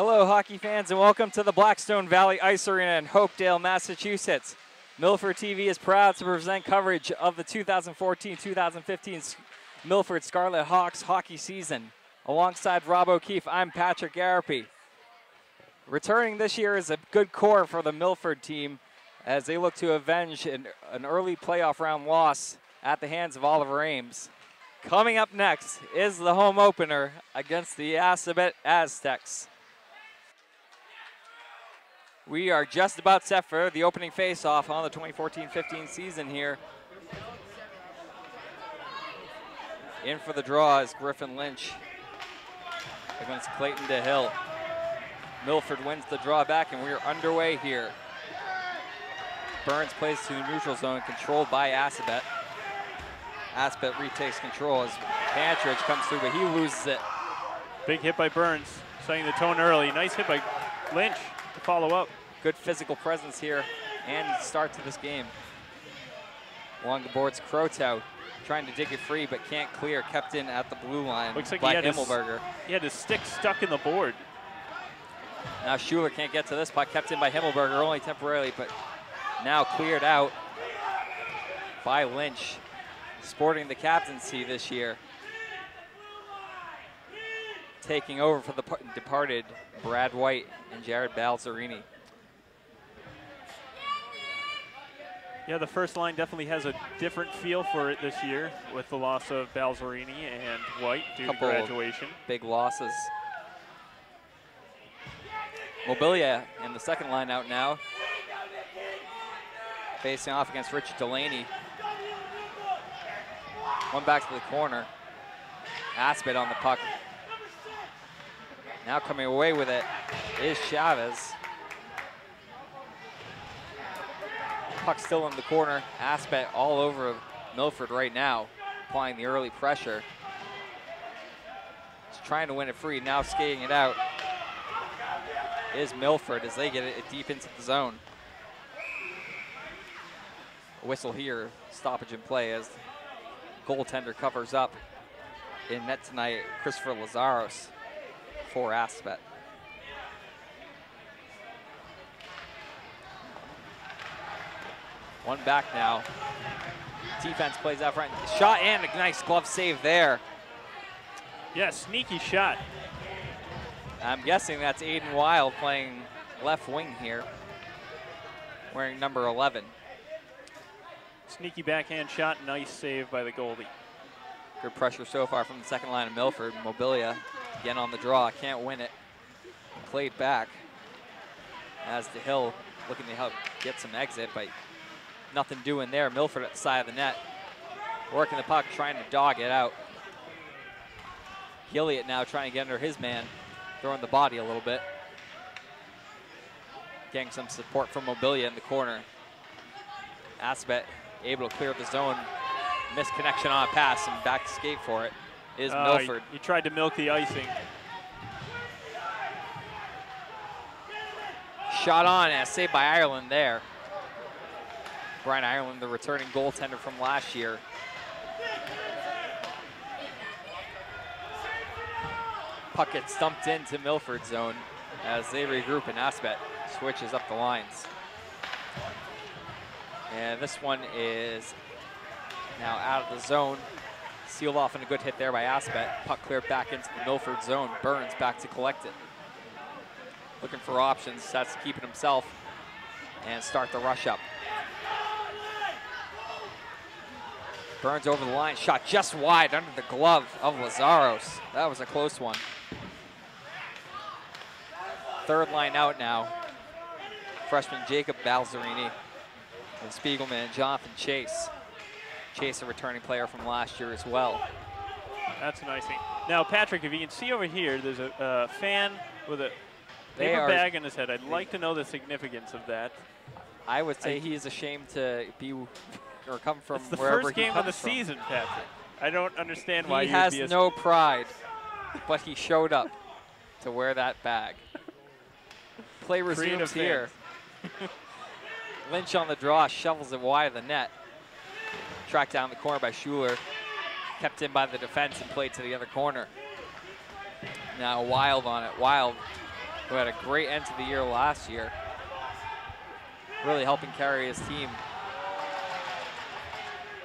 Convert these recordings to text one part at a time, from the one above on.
Hello, hockey fans, and welcome to the Blackstone Valley Ice Arena in Hopedale, Massachusetts. Milford TV is proud to present coverage of the 2014-2015 Milford Scarlet Hawks hockey season. Alongside Rob O'Keefe, I'm Patrick Garapi. Returning this year is a good core for the Milford team as they look to avenge an early playoff round loss at the hands of Oliver Ames. Coming up next is the home opener against the Assabet Aztecs. We are just about set for the opening face-off on the 2014-15 season here. In for the draw is Griffin Lynch against Clayton DeHill. Milford wins the draw back, and we are underway here. Burns plays to the neutral zone, controlled by Assabet. Assabet retakes control as Pantridge comes through, but he loses it. Big hit by Burns, setting the tone early. Nice hit by Lynch to follow up. Good physical presence here and start to this game. Along the boards, Krotow trying to dig it free, but can't clear. Kept in at the blue line. Looks like by Himmelberger. He had his stick stuck in the board. Now Schuler can't get to this puck. Kept in by Himmelberger, only temporarily, but now cleared out by Lynch, sporting the captaincy this year. Taking over for the departed Brad White and Jared Balzerini. Yeah, the first line definitely has a different feel for it this year with the loss of Balzerini and White due to graduation. Big losses. Mobilia in the second line out now. Facing off against Richard Delaney. One back to the corner. Assabet on the puck. Now coming away with it is Chavez. Puck still in the corner. Assabet all over Milford right now, applying the early pressure. He's trying to win it free, now skating it out is Milford as they get it deep into the zone. A whistle here, stoppage in play as goaltender covers up. In net tonight, Christopher Lazaros for Assabet. One back now. Defense plays out front. Shot and a nice glove save there. Yeah, sneaky shot. I'm guessing that's Aiden Wild playing left wing here, wearing number 11. Sneaky backhand shot, nice save by the goalie. Good pressure so far from the second line of Milford. Mobilia again on the draw, can't win it. Played back as DeHill looking to help get some exit, but nothing doing there. Milford at the side of the net, working the puck, trying to dog it out. Gilliott now trying to get under his man, throwing the body a little bit. Getting some support from Mobilia in the corner. Assabet able to clear the zone. Missed connection on a pass and back to skate for it is Milford. He tried to milk the icing. Shot on and saved by Ireland there. Brian Ireland, the returning goaltender from last year. Puck gets stumped into Milford zone as they regroup, and Assabet switches up the lines. And this one is now out of the zone. Sealed off and a good hit there by Assabet. Puck cleared back into the Milford zone. Burns back to collect it. Looking for options, that's to keep it himself and start the rush up. Burns over the line, shot just wide under the glove of Lazaros. That was a close one. Third line out now. Freshman Jacob Balzerini and Spiegelman and Jonathan Chase. Chase, a returning player from last year as well. That's a nice thing. Now, Patrick, if you can see over here, there's a fan with a paper bag on his head. I'd like to know the significance of that. I would say he is ashamed to be or come from it's the wherever first game he of the from. Season, Patrick. I don't understand why he has no pride, but he showed up to wear that bag. Play resumes here. Lynch on the draw, shovels it wide of the net. Tracked down the corner by Schuler. Kept in by the defense and played to the other corner. Now Wild on it. Wild who had a great end to the year last year, really helping carry his team.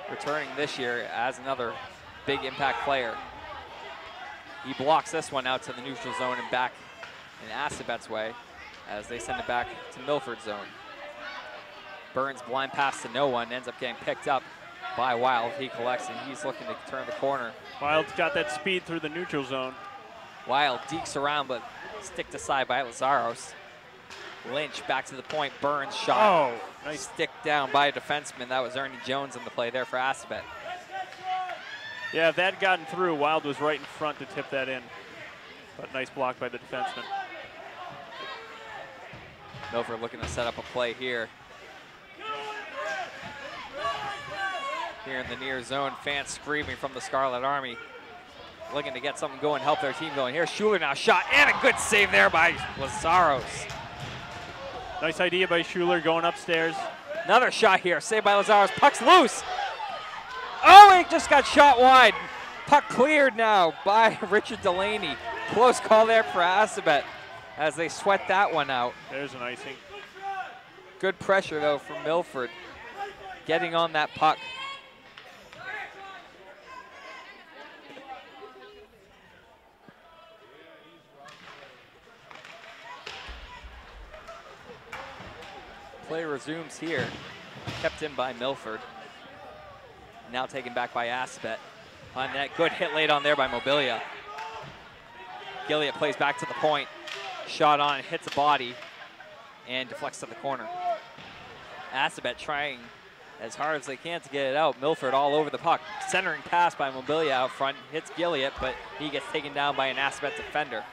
Returning this year as another big impact player. He blocks this one out to the neutral zone and back in Assabet's way as they send it back to Milford zone. Burns blind pass to no one, ends up getting picked up by Wild. He collects and he's looking to turn the corner. Wild's got that speed through the neutral zone. Wild dekes around but sticked aside by Lazaros. Lynch back to the point, Burns shot. Oh, nice. Stick down by a defenseman. That was Ernie Jones on the play there for Assabet. Yeah, if that had gotten through, Wild was right in front to tip that in. But nice block by the defenseman. Milford looking to set up a play here. Here in the near zone, fans screaming from the Scarlet Army. Looking to get something going, help their team going. Here's Schuler now, shot, and a good save there by Lazaros. Nice idea by Schuler going upstairs. Another shot here, saved by Lazaros. Puck's loose. Oh, he just got shot wide. Puck cleared now by Richard Delaney. Close call there for Assabet as they sweat that one out. There's an icing. Good pressure, though, from Milford. Getting on that puck. Play resumes here. Kept in by Milford. Now taken back by Assabet. On that good hit laid on there by Mobilia. Gilliott plays back to the point. Shot on, hits a body, and deflects to the corner. Assabet trying as hard as they can to get it out. Milford all over the puck. Centering pass by Mobilia out front. Hits Gilliott, but he gets taken down by an Assabet defender.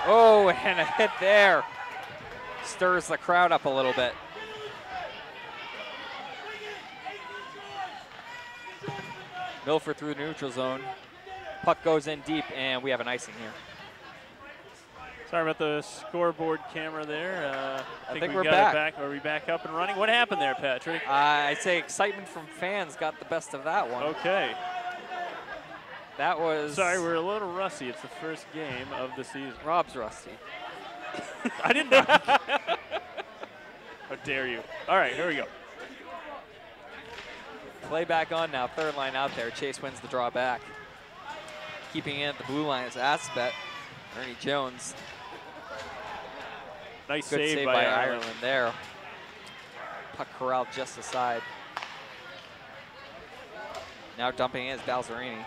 Oh, and a hit there. Stirs the crowd up a little bit. Milford through the neutral zone. Puck goes in deep, and we have an icing here. Sorry about the scoreboard camera there. I think we we're got back. it back. Are we back up and running? What happened there, Patrick? I'd say excitement from fans got the best of that one. Okay. That was... Sorry, we're a little rusty. It's the first game of the season. Rob's rusty. I didn't know. How dare you. All right, here we go. Play back on now, third line out there. Chase wins the draw back. Keeping in at the blue line is Assabet. Ernie Jones. Nice Good save by by Ireland there. Puck corralled just aside. Now dumping in is Balzerini.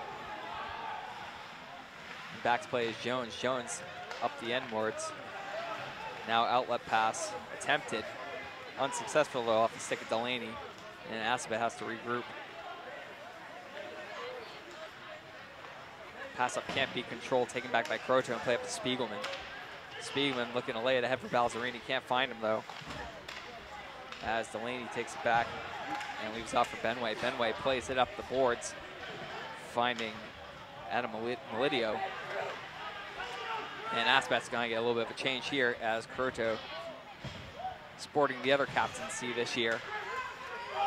Back to play is Jones. Jones up the endwards. Now outlet pass attempted. Unsuccessful though off the stick of Delaney. And Assabet has to regroup. Pass up can't be controlled, taken back by Croto and play up to Spiegelman. Spiegelman looking to lay it ahead for Balzerini, can't find him though. As Delaney takes it back and leaves off for Benway. Benway plays it up the boards, finding Adam Melidio. And Assabet's gonna get a little bit of a change here as Croto, sporting the other captaincy this year,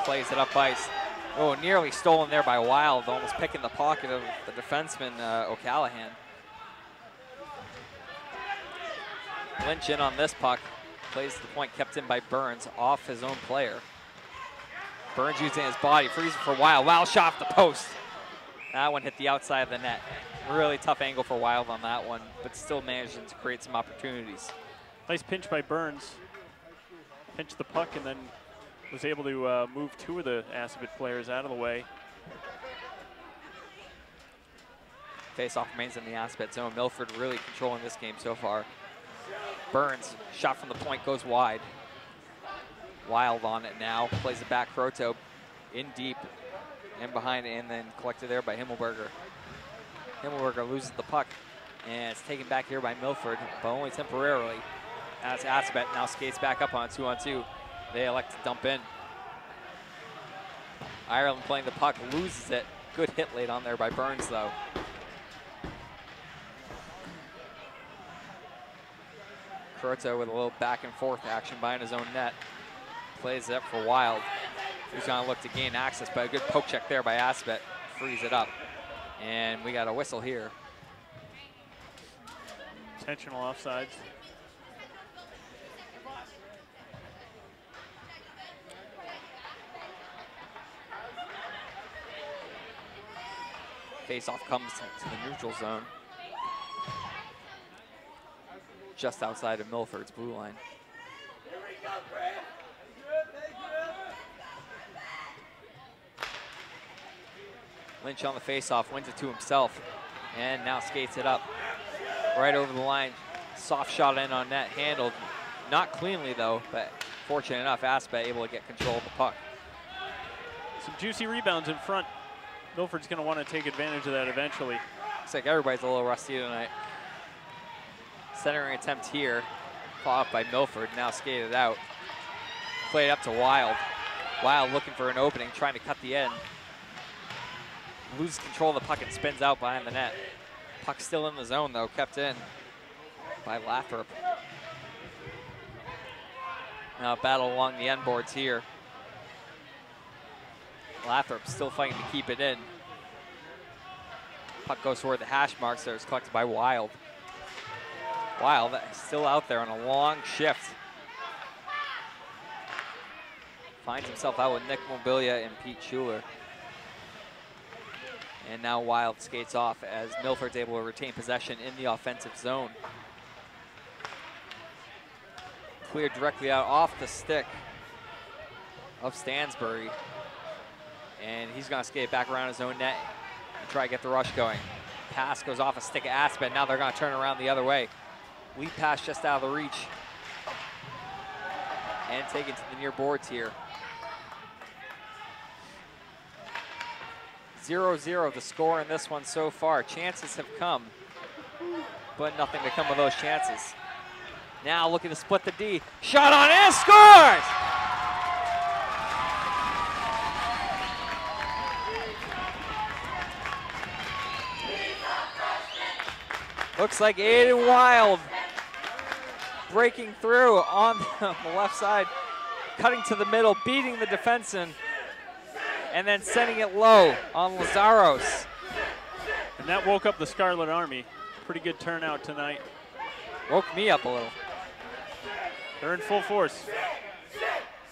plays it up ice. Oh, nearly stolen there by Wild, almost picking the pocket of the defenseman, O'Callahan. Lynch in on this puck, plays to the point, kept in by Burns, off his own player. Burns using his body, freezing for Wild. Wild shot off the post. That one hit the outside of the net. Really tough angle for Wild on that one, but still managing to create some opportunities. Nice pinch by Burns. Pinched the puck and then was able to move two of the Assabet players out of the way. Face-off remains in the Assabet zone. Milford really controlling this game so far. Burns, shot from the point, goes wide. Wild on it now, plays it back. Croto in deep and behind, and then collected there by Himmelberger. Himmelberger loses the puck, and it's taken back here by Milford, but only temporarily. As Assabet now skates back up on 2-on-2. They elect to dump in. Ireland playing the puck, loses it. Good hit laid on there by Burns, though. Croto with a little back and forth action behind his own net. Plays it up for Wild, who's gonna look to gain access, but a good poke check there by Assabet. Frees it up. And we got a whistle here. Intentional offsides. Face-off comes to the neutral zone. Just outside of Milford's blue line. Lynch on the face-off, wins it to himself, and now skates it up. Right over the line, soft shot in on net, handled. Not cleanly though, but fortunate enough, Assabet able to get control of the puck. Some juicy rebounds in front. Milford's gonna want to take advantage of that eventually. Looks like everybody's a little rusty tonight. Centering attempt here, fought up by Milford, now skated out. Played up to Wild. Wild looking for an opening, trying to cut the end. Loses control of the puck and spins out behind the net. Puck still in the zone though, kept in by Lathrop. Now battle along the end boards here. Lathrop still fighting to keep it in. Puck goes toward the hash marks there. It's collected by Wild. Wild still out there on a long shift. Finds himself out with Nick Mobilia and Pete Schuler. And now Wild skates off as Milford's able to retain possession in the offensive zone. Cleared directly out off the stick of Stansbury. And he's gonna skate back around his own net and try to get the rush going. Pass goes off a stick of Assabet. Now they're gonna turn around the other way. Lead pass just out of the reach. And taken to the near boards here. 0-0 the score in this one so far. Chances have come, but nothing to come of those chances. Now looking to split the D. Shot on and scores! Looks like Aiden Wild breaking through on the left side, cutting to the middle, beating the defenseman, and then sending it low on Lazaros. And that woke up the Scarlet Army. Pretty good turnout tonight. Woke me up a little. They're in full force.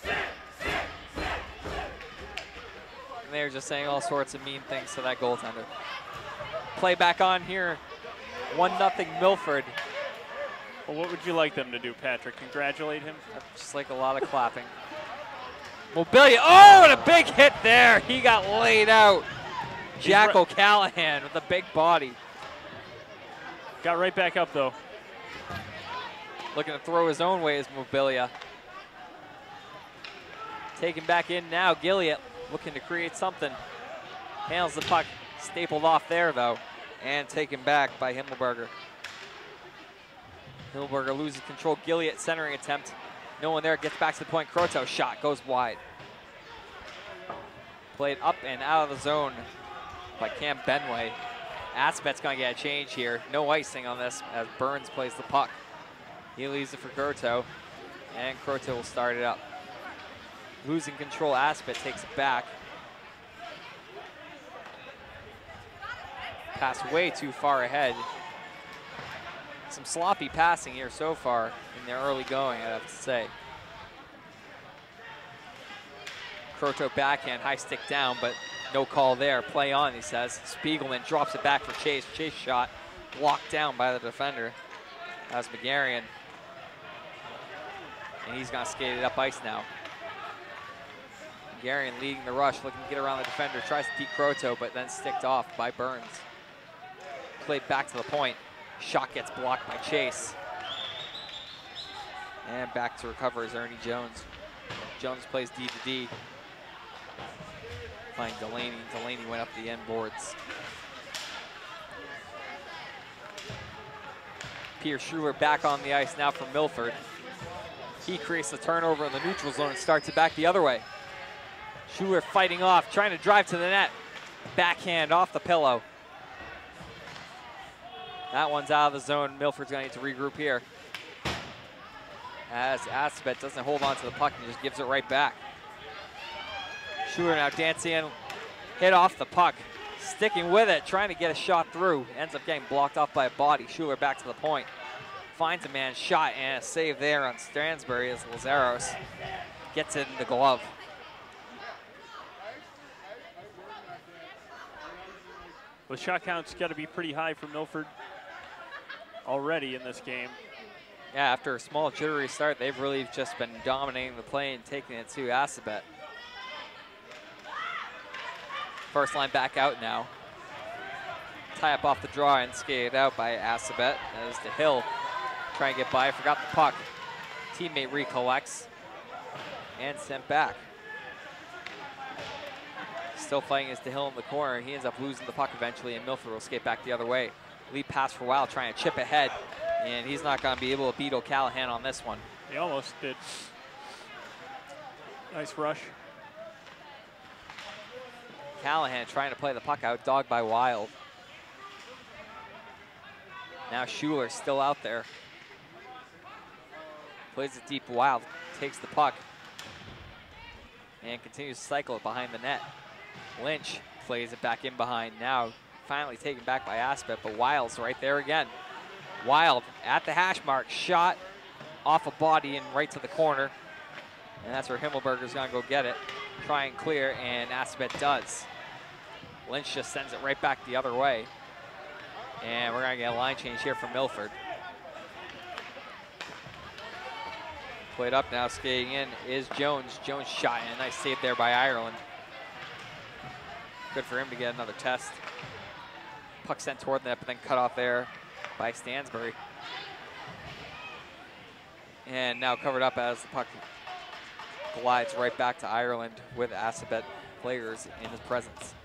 And they're just saying all sorts of mean things to that goaltender. Play back on here. 1-0 Milford. Well, what would you like them to do, Patrick? Congratulate him? Just like a lot of clapping. Mobilia, oh, and a big hit there. He got laid out. Jack O'Callahan with a big body. Got right back up, though. Looking to throw his own way is Mobilia. Taken back in now, Gilliat looking to create something. Handles the puck, stapled off there, though, and taken back by Himmelberger. Himmelberger loses control. Gilliat centering attempt. No one there, gets back to the point. Croteau shot goes wide. Played up and out of the zone by Cam Benway. Assabet's gonna get a change here. No icing on this as Burns plays the puck. He leaves it for Croteau, and Croteau will start it up. Losing control, Assabet takes it back. Pass way too far ahead. Some sloppy passing here so far in their early going, I'd have to say. Croteau backhand, high stick down, but no call there. Play on, he says. Spiegelman drops it back for Chase. Chase shot blocked down by the defender. That's McGarian. And he's gonna skate it up ice now. McGarian leading the rush, looking to get around the defender. Tries to beat Croteau, but then sticked off by Burns. Played back to the point. Shot gets blocked by Chase. And back to recover is Ernie Jones. Jones plays D to D. Playing Delaney. Delaney went up the end boards. Pierre Schuler back on the ice now for Milford. He creates the turnover in the neutral zone and starts it back the other way. Schuler fighting off, trying to drive to the net. Backhand off the pillow. That one's out of the zone. Milford's gonna need to regroup here. As Assabet doesn't hold on to the puck and just gives it right back. Schuler now dancing in, hit off the puck. Sticking with it, trying to get a shot through. Ends up getting blocked off by a body. Schuler back to the point. finds a man shot, and a save there on Stansbury as Lazaros gets it in the glove. The shot count's got to be pretty high for Milford already in this game. Yeah, after a small jittery start, they've really just been dominating the play and taking it to Assabet. First line back out now. Tie up off the draw and skated out by Assabet as DeHill trying to get by, forgot the puck. Teammate recollects and sent back. Still fighting as DeHill in the corner. He ends up losing the puck eventually, and Milford will skate back the other way. Lead pass for Wild, trying to chip ahead, and he's not going to be able to beat O'Callahan on this one. He almost did. Nice rush. Callahan trying to play the puck out, dogged by Wild. Now Schuler still out there. Plays it deep. Wild takes the puck and continues to cycle it behind the net. Lynch plays it back in behind. Now finally taken back by Assabet, but Wild's right there again. Wild at the hash mark, shot off a body and right to the corner. And that's where Himmelberger's gonna go get it. Try and clear, and Assabet does. Lynch just sends it right back the other way. And we're gonna get a line change here from Milford. Played up now, skating in is Jones. Jones shot, and a nice save there by Ireland. Good for him to get another test. Puck sent toward the net, but then cut off there by Stansbury. And now covered up as the puck glides right back to Ireland with Assabet players in his presence.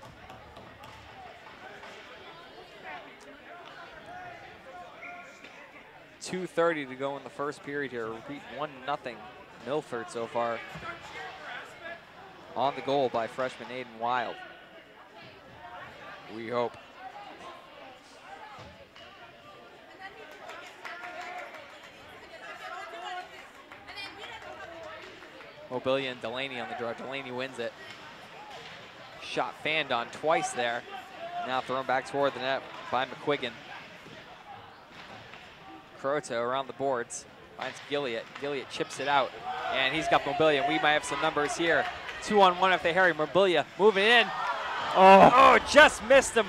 .2:30 to go in the first period here. Repeat, 1-0 Milford so far. On the goal by freshman Aiden Wild. We hope. Mobilia and Delaney on the draw. Delaney wins it. Shot fanned on twice there. Now thrown back toward the net by McQuiggan. Croto around the boards. Finds Gilliott. Gilliott chips it out. And he's got Mobilia. We might have some numbers here. 2-on-1 if they hurry. Mobilia moving in. Oh, just missed him.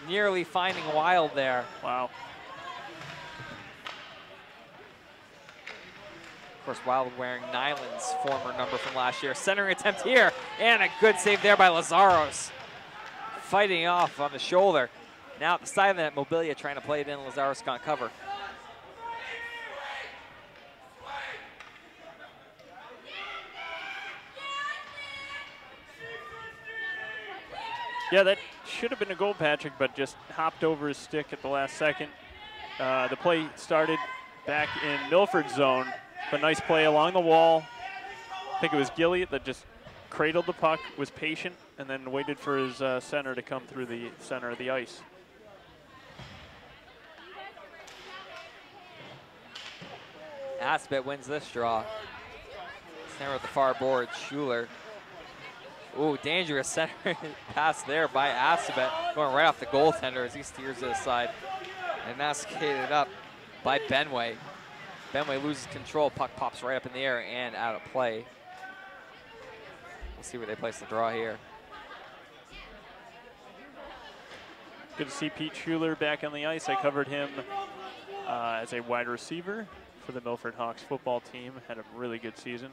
Nearly finding Wild there. Wow. Of course, Wild wearing Nyland's former number from last year. Centering attempt here, and a good save there by Lazaros. Fighting off on the shoulder. Now at the side of the net, Mobilia trying to play it in. Lazaros can't cover. Yeah, that should have been a goal, Patrick, but just hopped over his stick at the last second. The play started back in Milford's zone, but nice play along the wall. I think it was Gilliott that just cradled the puck, was patient, and then waited for his center to come through the center of the ice. Assabet wins this draw. Center at the far board, Schuler. Ooh, dangerous center pass there by Assabet, going right off the goaltender as he steers it aside. And now skated up by Benway. Benway loses control, puck pops right up in the air and out of play. We'll see where they place the draw here. Good to see Pete Schuler back on the ice. I covered him as a wide receiver for the Milford Hawks football team. Had a really good season.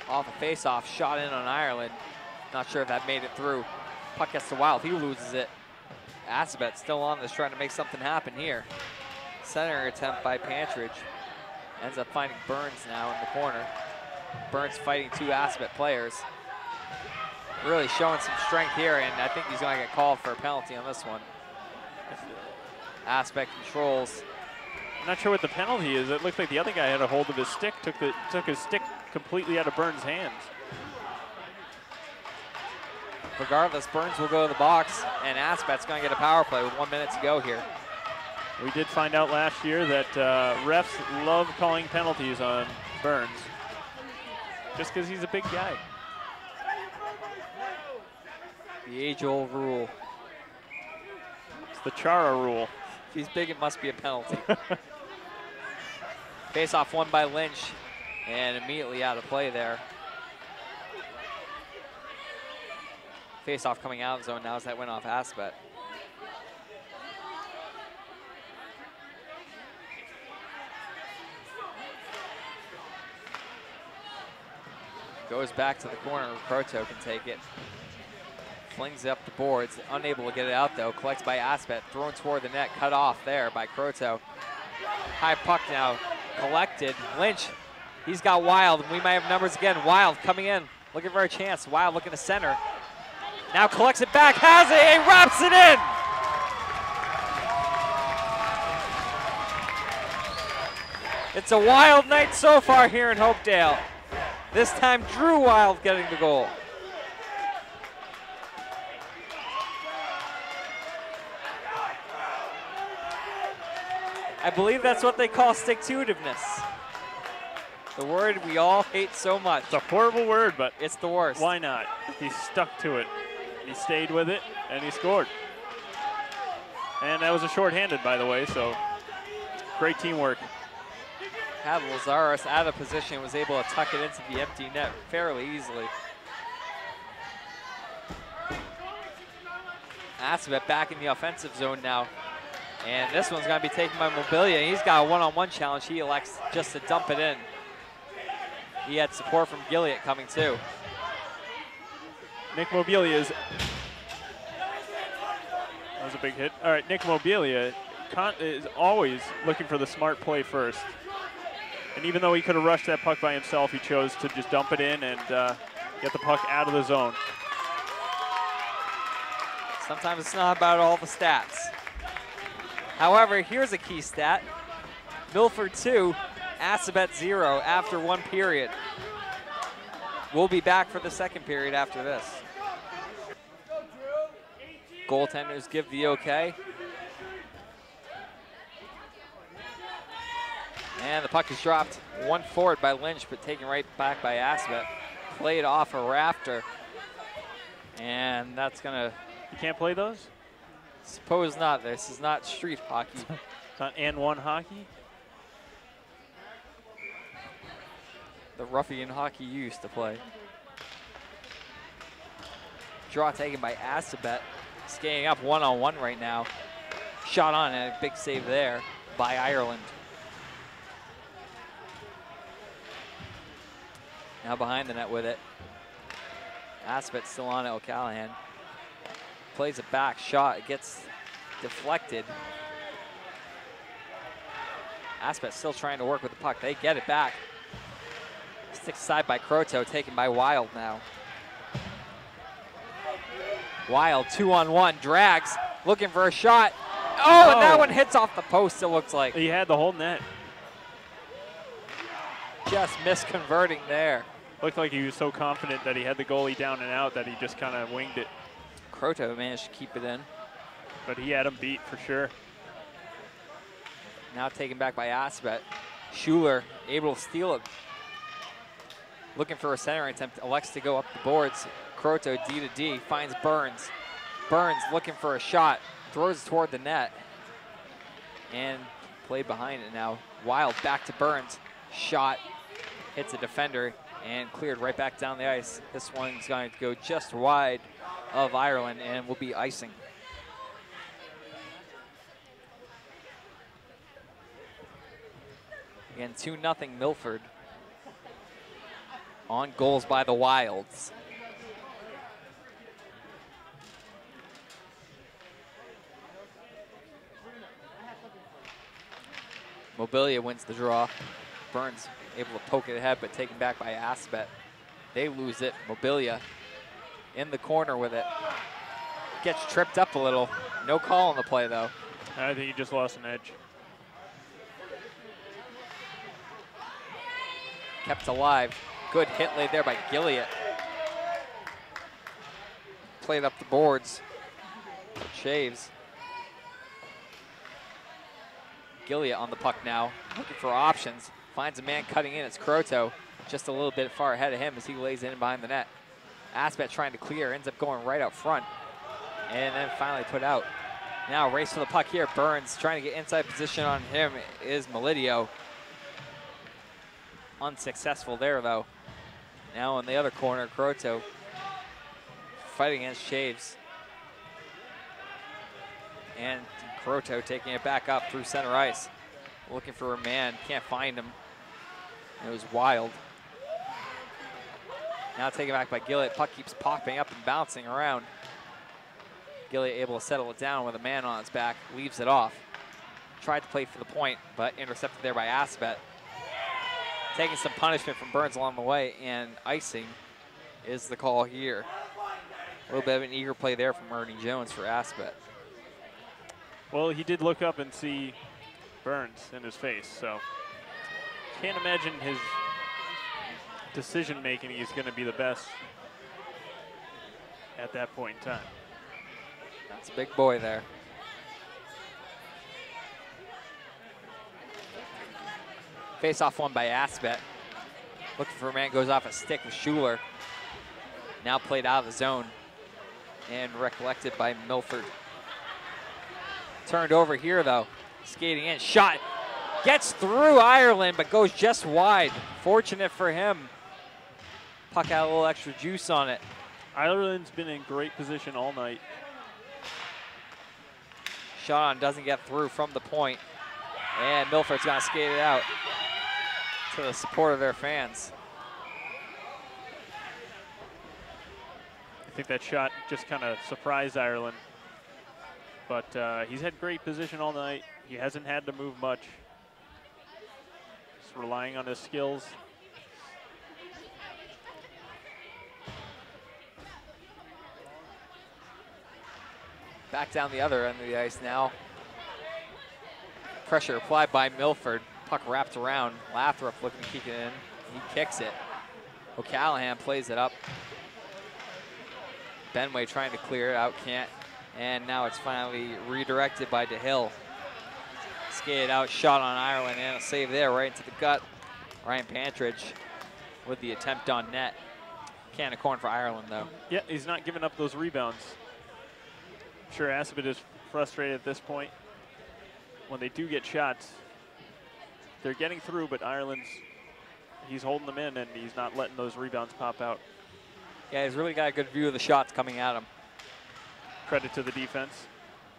Off a face-off, shot in on Ireland. Not sure if that made it through. Puck gets to Wild, he loses it. Assabet still on this, trying to make something happen here. Center attempt by Pantridge. Ends up finding Burns now in the corner. Burns fighting two Assabet players. Really showing some strength here, and I think he's going to get called for a penalty on this one. Assabet controls. I'm not sure what the penalty is. It looked like the other guy had a hold of his stick, took his stick completely out of Burns' hands. Regardless, Burns will go to the box, and Assabet's going to get a power play with 1 minute to go here. We did find out last year that refs love calling penalties on Burns. just because he's a big guy. The age-old rule. It's the Chara rule. If he's big, it must be a penalty. Face-off won by Lynch, and immediately out of play there. Face-off coming out of zone now as that went off Assabet. Goes back to the corner. Croto can take it. Flings it up the boards. Unable to get it out, though. Collects by Assabet. Thrown toward the net. Cut off there by Croto. High puck now. Collected. Lynch. He's got Wild. We might have numbers again. Wild coming in. Looking for a chance. Wild looking to center. Now collects it back. Has it. He wraps it in. It's a Wild night so far here in Hopedale. This time, Drew Wild getting the goal. I believe that's what they call stick-to-itiveness. The word we all hate so much. It's a horrible word, but it's the worst. Why not? He stuck to it. He stayed with it, and he scored. And that was a shorthanded, by the way, so great teamwork. Had Lazarus out of position, was able to tuck it into the empty net fairly easily. Assabet back in the offensive zone now. And this one's going to be taken by Mobilia. He's got a one-on-one challenge. He elects just to dump it in. He had support from Gilliott coming too. Nick Mobilia that was a big hit. All right, Nick Mobilia is always looking for the smart play first. And even though he could have rushed that puck by himself, he chose to just dump it in and get the puck out of the zone. Sometimes it's not about all the stats. However, here's a key stat. Milford 2, Assabet 0 after one period. We'll be back for the second period after this. Goaltenders give the okay. And the puck is dropped one forward by Lynch, but taken right back by Assabet. Played off a rafter. And that's gonna... You can't play those? Suppose not. This is not street hockey. It's not N1 hockey? The ruffian hockey you used to play. Draw taken by Assabet. Skating up one-on-one right now. Shot on and a big save there by Ireland. Now behind the net with it. Assabet still on it, O'Callahan. Plays it back, shot, it gets deflected. Assabet still trying to work with the puck. They get it back. Stick aside by Croto, taken by Wild now. Wild, 2-on-1, drags, looking for a shot. Oh, and that one hits off the post, it looks like. He had the whole net. Just misconverting there. Looked like he was so confident that he had the goalie down and out that he just kind of winged it. Croto managed to keep it in. But he had him beat for sure. Now taken back by Assabet. Schuler able to steal it. Looking for a centering attempt, elects to go up the boards. Croto D to D, finds Burns. Burns looking for a shot, throws toward the net. And played behind it now. Wild back to Burns. Shot, hits a defender, and cleared right back down the ice. This one's going to go just wide of Ireland and will be icing. Again, 2-0 Milford. On goals by the Wilds. Mobilia wins the draw. Burns able to poke it ahead, but taken back by Assabet. They lose it. Mobilia in the corner with it. Gets tripped up a little. No call on the play, though. I think he just lost an edge. Kept alive. Good hit laid there by Gilliott. Played up the boards. Shaves. Gilliott on the puck now. Looking for options. Finds a man cutting in. It's Croto. just a little bit far ahead of him as he lays in behind the net. Assabet trying to clear, ends up going right out front, and then finally put out. Now race for the puck here. Burns trying to get inside position on him is Melidio. Unsuccessful there though. Now in the other corner, Croto fighting against Shaves. And Croto taking it back up through center ice. Looking for a man, can't find him. It was Wild. Now taken back by Gillett. Puck keeps popping up and bouncing around. Gillett able to settle it down with a man on his back, leaves it off. Tried to play for the point, but intercepted there by Assabet. Taking some punishment from Burns along the way, and icing is the call here. A little bit of an eager play there from Ernie Jones for Assabet. Well, he did look up and see Burns in his face, so can't imagine his decision making is going to be the best at that point in time. That's a big boy there. Face-off one by Assabet. Looking for a man, goes off a stick with Schuler. Now played out of the zone and recollected by Milford. Turned over here though, skating in, shot. Gets through Ireland, but goes just wide. Fortunate for him. Puck had a little extra juice on it. Ireland's been in great position all night. Shot on, doesn't get through from the point. And Milford's gonna skate it out to the support of their fans. I think that shot just kind of surprised Ireland. But he's had great position all night. He hasn't had to move much. Just relying on his skills. Back down the other end of the ice now. Pressure applied by Milford. Puck wrapped around. Lathrop looking to kick it in. He kicks it. O'Callahan plays it up. Benway trying to clear it out, can't. And now it's finally redirected by DeHill. Skated out, shot on Ireland, and a save there right into the gut. Ryan Pantridge with the attempt on net. Can of corn for Ireland though. Yeah, he's not giving up those rebounds. I'm sure Assabet is frustrated at this point. When they do get shots, they're getting through, but he's holding them in and he's not letting those rebounds pop out. Yeah, he's really got a good view of the shots coming at him. Credit to the defense.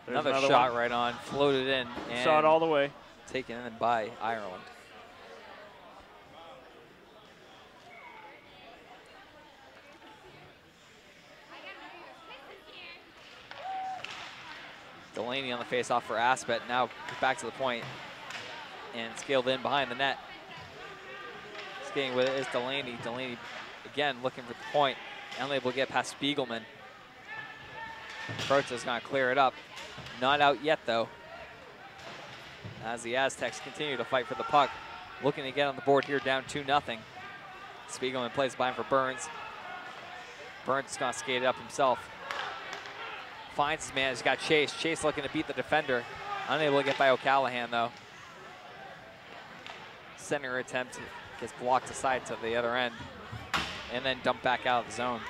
There's another shot right on, floated in. And saw it all the way. Taken in by Ireland. Delaney on the face-off for Assabet. Now back to the point and scaled in behind the net. Skating with it is Delaney. Delaney again looking for the point. Unable to get past Spiegelman. Croto's gonna clear it up. Not out yet though. As the Aztecs continue to fight for the puck. Looking to get on the board here, down 2-0. Spiegelman plays by him for Burns. Burns is gonna skate it up himself. Finds his man, he's got Chase. Chase looking to beat the defender. Unable to get by O'Callahan though. Center attempt gets blocked aside to the other end. And then dumped back out of the zone.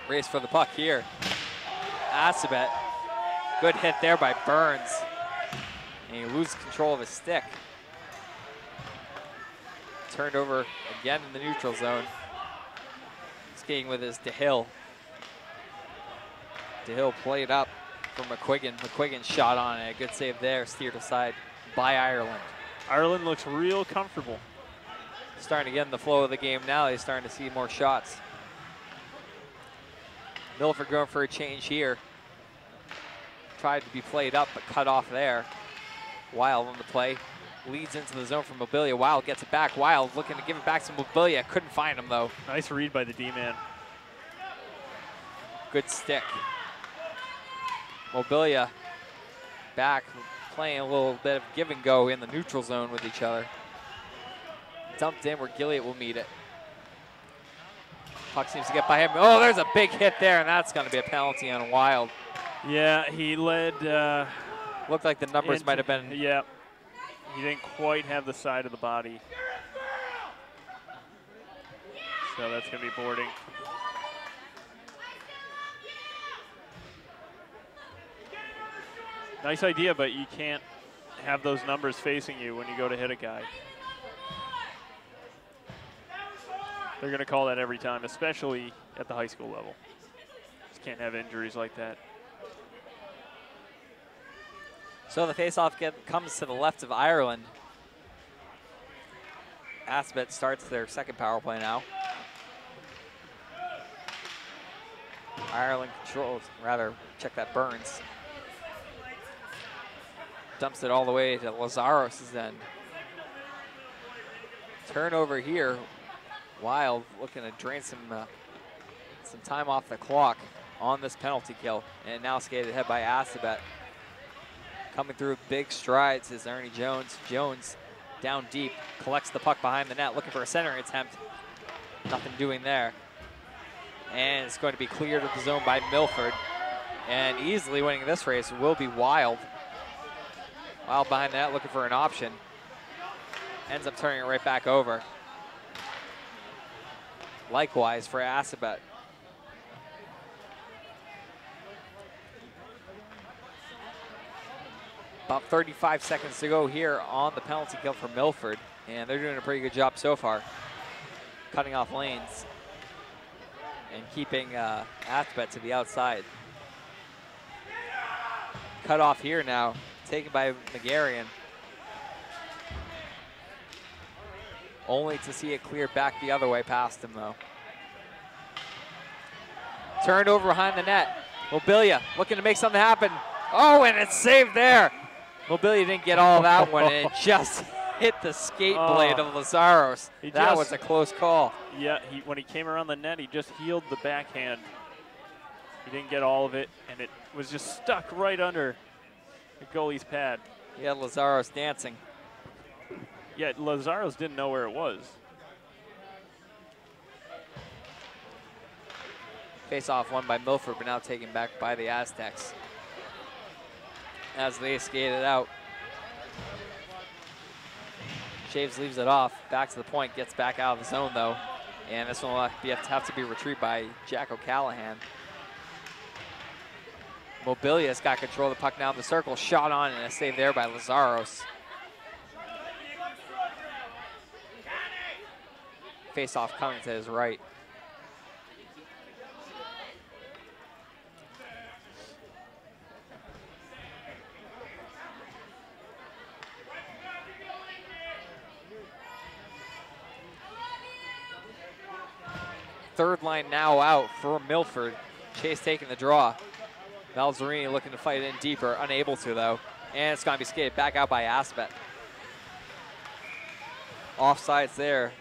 Race for the puck here. Assabet. Good hit there by Burns. And he loses control of his stick. Turned over again in the neutral zone. Skating with his DeHill. DeHill played up for McQuiggan. McQuiggan shot on it. Good save there, steered aside by Ireland. Ireland looks real comfortable. Starting to get in the flow of the game now. He's starting to see more shots. Milford going for a change here. Tried to be played up, but cut off there. Wild on the play. Leads into the zone from Mobilia. Wild gets it back. Wild looking to give it back to Mobilia. Couldn't find him though. Nice read by the D-man. Good stick. Mobilia back, playing a little bit of give and go in the neutral zone with each other. Dumped in where Gilliott will meet it. Puck seems to get by him. Oh, there's a big hit there, and that's going to be a penalty on Wild. Yeah, he led. Looked like the numbers might have been. Yeah, he didn't quite have the side of the body. So that's going to be boarding. Nice idea, but you can't have those numbers facing you when you go to hit a guy. They're going to call that every time, especially at the high school level. Just can't have injuries like that. So the faceoff comes to the left of Ireland. Assabet starts their second power play now. Ireland controls, rather, check that, Burns. Dumps it all the way to Lazaros' end. Turnover here. Wild looking to drain some time off the clock on this penalty kill. And now skated ahead by Assabet. Coming through big strides is Ernie Jones. Jones down deep, collects the puck behind the net, looking for a centering attempt. Nothing doing there. And it's going to be cleared of the zone by Milford. And easily winning this race will be Wild. Wild behind the net, looking for an option. Ends up turning it right back over. Likewise for Assabet. About 35 seconds to go here on the penalty kill for Milford, and they're doing a pretty good job so far, cutting off lanes and keeping Assabet to the outside. Cut off here now, taken by McGarrian. Only to see it cleared back the other way past him, though. Turned over behind the net. Mobilia looking to make something happen. Oh, and it's saved there. Mobilia didn't get all of that one, and it just hit the skate blade of Lazaros. That was a close call. Yeah, when he came around the net, he just healed the backhand. He didn't get all of it, and it was just stuck right under the goalie's pad. He had Lazaros dancing. Yeah, Lazaros didn't know where it was. Face-off won by Milford, but now taken back by the Aztecs. As they skated out. Shaves leaves it off, back to the point, gets back out of the zone though. And this one will have to be retrieved by Jack O'Callahan. Mobilia's got control of the puck now in the circle, shot on and a save there by Lazaros. Face-off coming to his right. Third line now out for Milford. Chase taking the draw. Valzerini looking to fight in deeper, unable to though. And it's going to be skated back out by Assabet. Offsides there.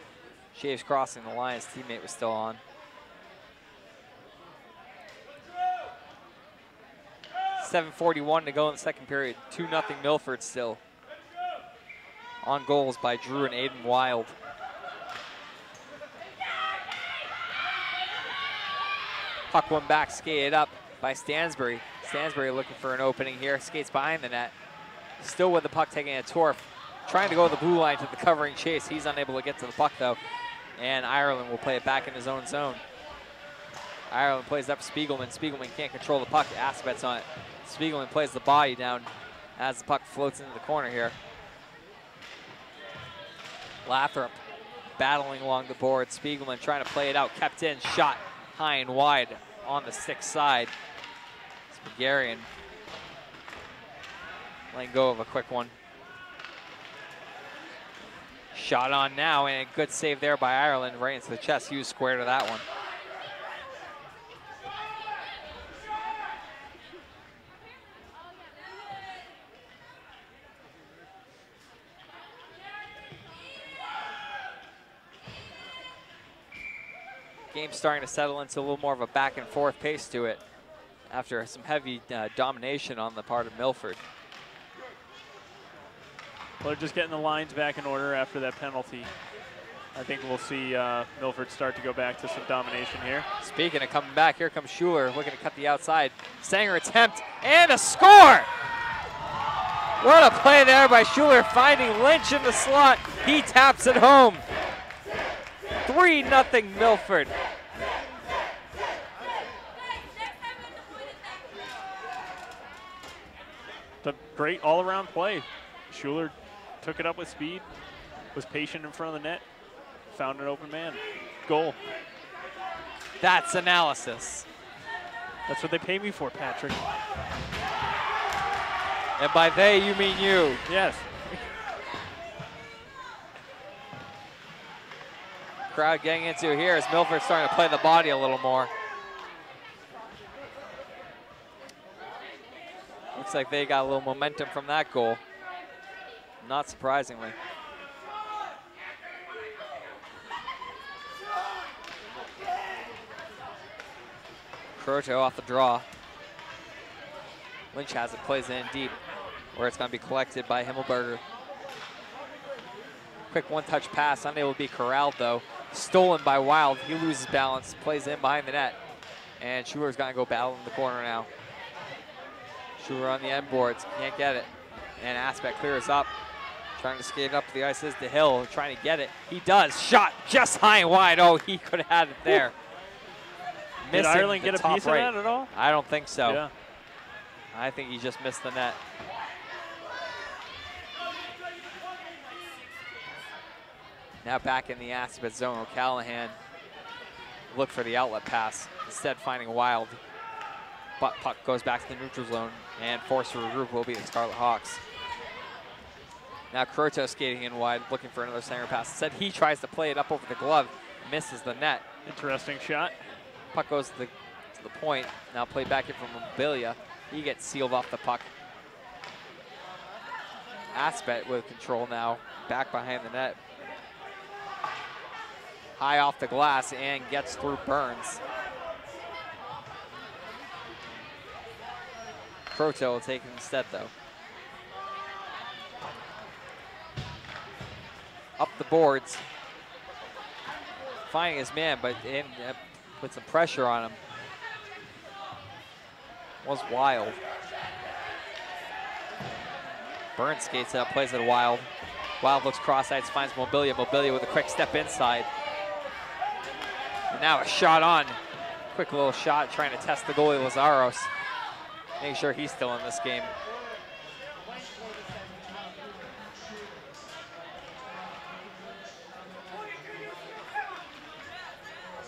Shaves crossing the line, his teammate was still on. .741 to go in the second period. 2-0 Milford still. On goals by Drew and Aiden Wild. Puck one back, skated up by Stansbury. Stansbury looking for an opening here, skates behind the net. Still with the puck, taking a torp. Trying to go to the blue line to the covering Chase. He's unable to get to the puck though. And Ireland will play it back in his own zone. Ireland plays up Spiegelman. Spiegelman can't control the puck. Assabet's on it. Spiegelman plays the body down as the puck floats into the corner here. Lathrop battling along the board. Spiegelman trying to play it out. Kept in, shot high and wide on the stick side. Spigarian letting go of a quick one. Shot on now, and a good save there by Ireland right into the chest. Hughes square to that one. Game's starting to settle into a little more of a back and forth pace to it after some heavy domination on the part of Milford. Well, they're just getting the lines back in order after that penalty. I think we'll see Milford start to go back to some domination here. Speaking of coming back, here comes Schuler looking to cut the outside. Sanger attempt and a score! What a play there by Schuler, finding Lynch in the slot. He taps it home. 3-0 Milford. It's a great all-around play. Schuler took it up with speed, was patient in front of the net, found an open man. Goal. That's analysis. That's what they pay me for, Patrick. And by they, you mean you. Yes. Crowd getting into here as Milford's starting to play the body a little more. Looks like they got a little momentum from that goal. Not surprisingly. Croto off the draw. Lynch has it, plays it in deep, where it's going to be collected by Himmelberger. Quick one-touch pass, unable to be corralled though. Stolen by Wild, he loses balance, plays in behind the net. And Schuler's going to go battle in the corner now. Schuler on the end boards, can't get it. And Assabet clears up. Trying to skate up the ice is DeHill, trying to get it. He does, shot just high and wide. Oh, he could have had it there. Did Ireland get a piece of that at all? I don't think so. Yeah. I think he just missed the net. Now back in the Assabet zone, O'Callahan look for the outlet pass, instead finding Wild. But puck goes back to the neutral zone, and forced to regroup will be the Scarlet Hawks. Now Croto skating in wide, looking for another center pass. Instead, he tries to play it up over the glove, misses the net. Interesting shot. Puck goes to the point. Now played back in from Mobilia. He gets sealed off the puck. Assabet with control now, back behind the net. High off the glass and gets through Burns. Croto will take it instead though. Up the boards. Finding his man, but put some pressure on him. Was Wild. Burns skates up, plays it Wild. Wild looks cross-eyed, finds Mobilia. Mobilia with a quick step inside. And now a shot on. Quick little shot trying to test the goalie Lazaros. Making sure he's still in this game.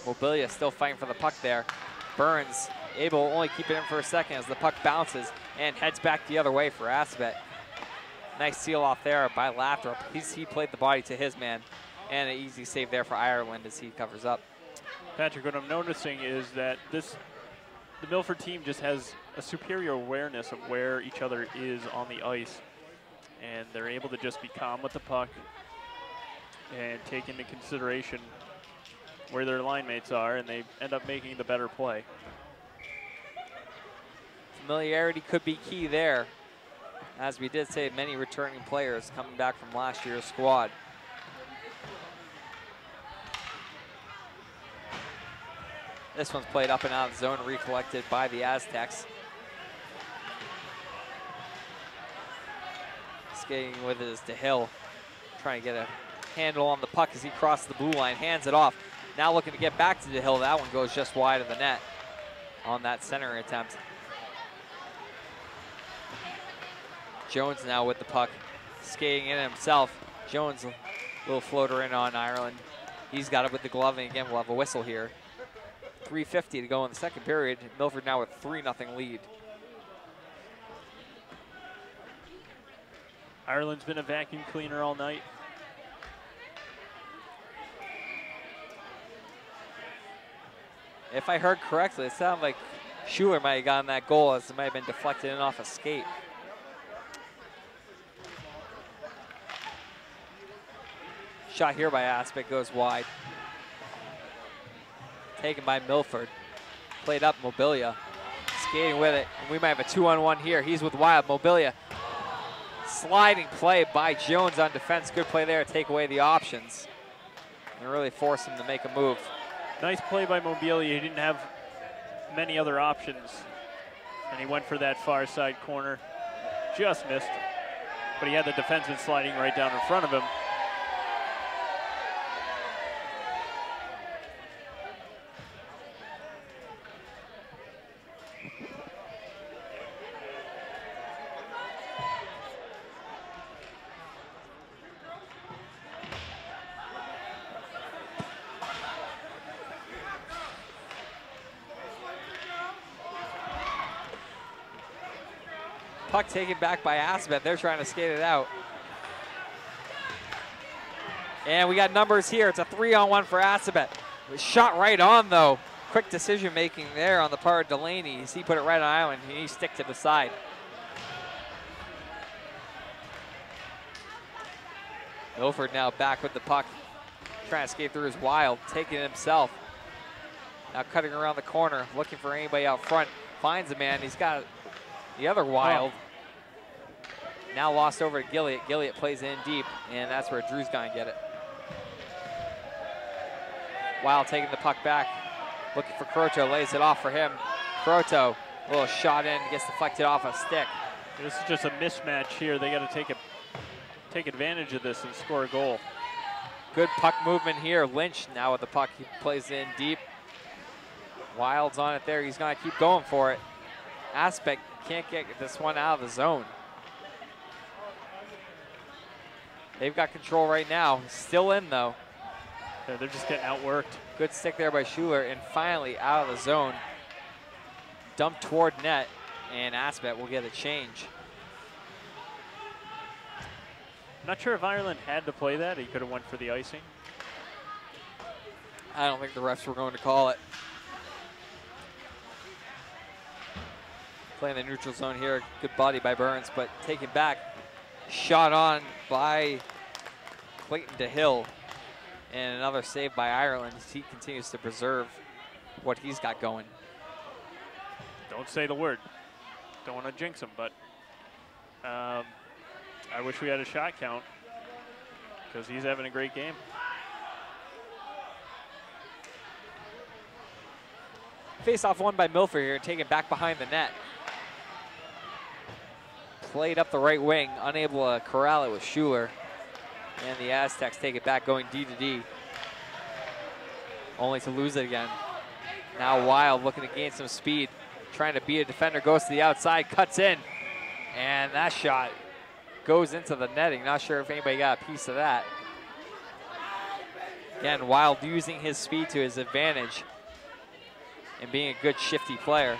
Mobilia still fighting for the puck there. Burns able to only keep it in for a second as the puck bounces and heads back the other way for Assabet. Nice seal off there by Lathrop. He played the body to his man, and an easy save there for Ireland as he covers up. Patrick, what I'm noticing is that the Milford team just has a superior awareness of where each other is on the ice, and they're able to just be calm with the puck and take into consideration where their line mates are, and they end up making the better play. Familiarity could be key there. As we did say, many returning players coming back from last year's squad. This one's played up and out of the zone, recollected by the Aztecs. Skating with it is DeHill, trying to get a handle on the puck as he crosses the blue line, hands it off. Now looking to get back to DeHill. That one goes just wide of the net on that center attempt. Jones now with the puck, skating in himself. Jones, a little floater in on Ireland. He's got it with the glove, and again, we'll have a whistle here. 3:50 to go in the second period. Milford now with 3-0 lead. Ireland's been a vacuum cleaner all night. If I heard correctly, it sounded like Schuler might have gotten that goal as it might have been deflected in off a skate. Shot here by Assabet goes wide. Taken by Milford. Played up Mobilia. Skating with it. And we might have a 2-on-1 here. He's with Wild. Mobilia. Sliding play by Jones on defense. Good play there to take away the options. And really force him to make a move. Nice play by Mobilia. He didn't have many other options. And he went for that far side corner. Just missed. But he had the defenseman sliding right down in front of him. Puck taken back by Assabet. They're trying to skate it out. And we got numbers here. It's a 3-on-1 for Assabet. Shot right on, though. Quick decision making there on the part of Delaney. He put it right on Island. He needs to stick to the side. Milford now back with the puck. Trying to skate through his Wild. Taking it himself. Now cutting around the corner. Looking for anybody out front. Finds a man. He's got the other Wild. Now lost over to Gilliat. Gilliat plays in deep. And that's where Drew's going to get it. Wild taking the puck back. Looking for Croto, lays it off for him. Croto, a little shot in, gets deflected off a stick. This is just a mismatch here. They got to take advantage of this and score a goal. Good puck movement here. Lynch now with the puck. He plays in deep. Wild's on it there. He's going to keep going for it. Assabet can't get this one out of the zone. They've got control right now. Still in, though. Yeah, they're just getting outworked. Good stick there by Schuler, and finally out of the zone. Dumped toward net, and Assabet will get a change. Not sure if Ireland had to play that. He could have went for the icing. I don't think the refs were going to call it. Playing the neutral zone here. Good body by Burns, but taken back. Shot on by Clayton DeHill. And another save by Ireland. He continues to preserve what he's got going. Don't say the word. Don't want to jinx him, but I wish we had a shot count because he's having a great game. Face-off won by Milford here, taken back behind the net. Played up the right wing, unable to corral it with Schuler. And the Aztecs take it back, going D to D. Only to lose it again. Now Wild looking to gain some speed. Trying to beat a defender, goes to the outside, cuts in. And that shot goes into the netting. Not sure if anybody got a piece of that. Again, Wild using his speed to his advantage and being a good shifty player.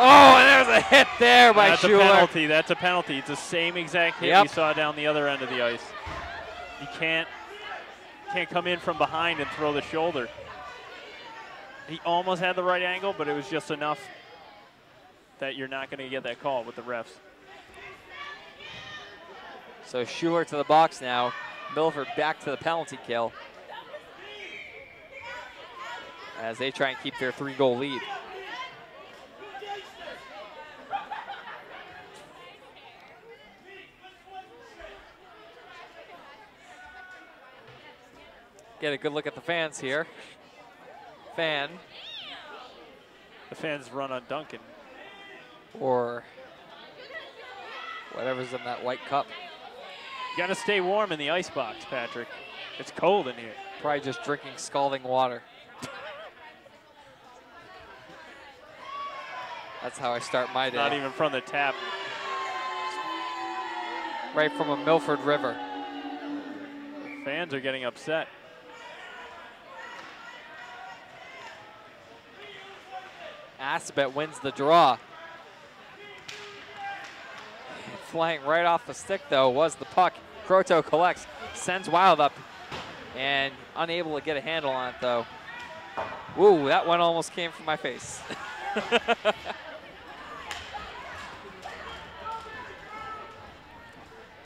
Oh, and there's a hit there by Schuler. That's a penalty. That's a penalty. It's the same exact hit we saw down the other end of the ice. You can't come in from behind and throw the shoulder. He almost had the right angle, but it was just enough that you're not going to get that call with the refs. So Schuler to the box now. Milford back to the penalty kill as they try and keep their 3-goal lead. Get a good look at the fans here. The fans run on Duncan. Or whatever's in that white cup. You gotta stay warm in the ice box, Patrick. It's cold in here. Probably just drinking scalding water. That's how I start my day. Not even from the tap. Right from a Milford river. The fans are getting upset. Assabet wins the draw. Flying right off the stick, though, was the puck. Croto collects, sends Wild up, and unable to get a handle on it, though. Ooh, that one almost came from my face.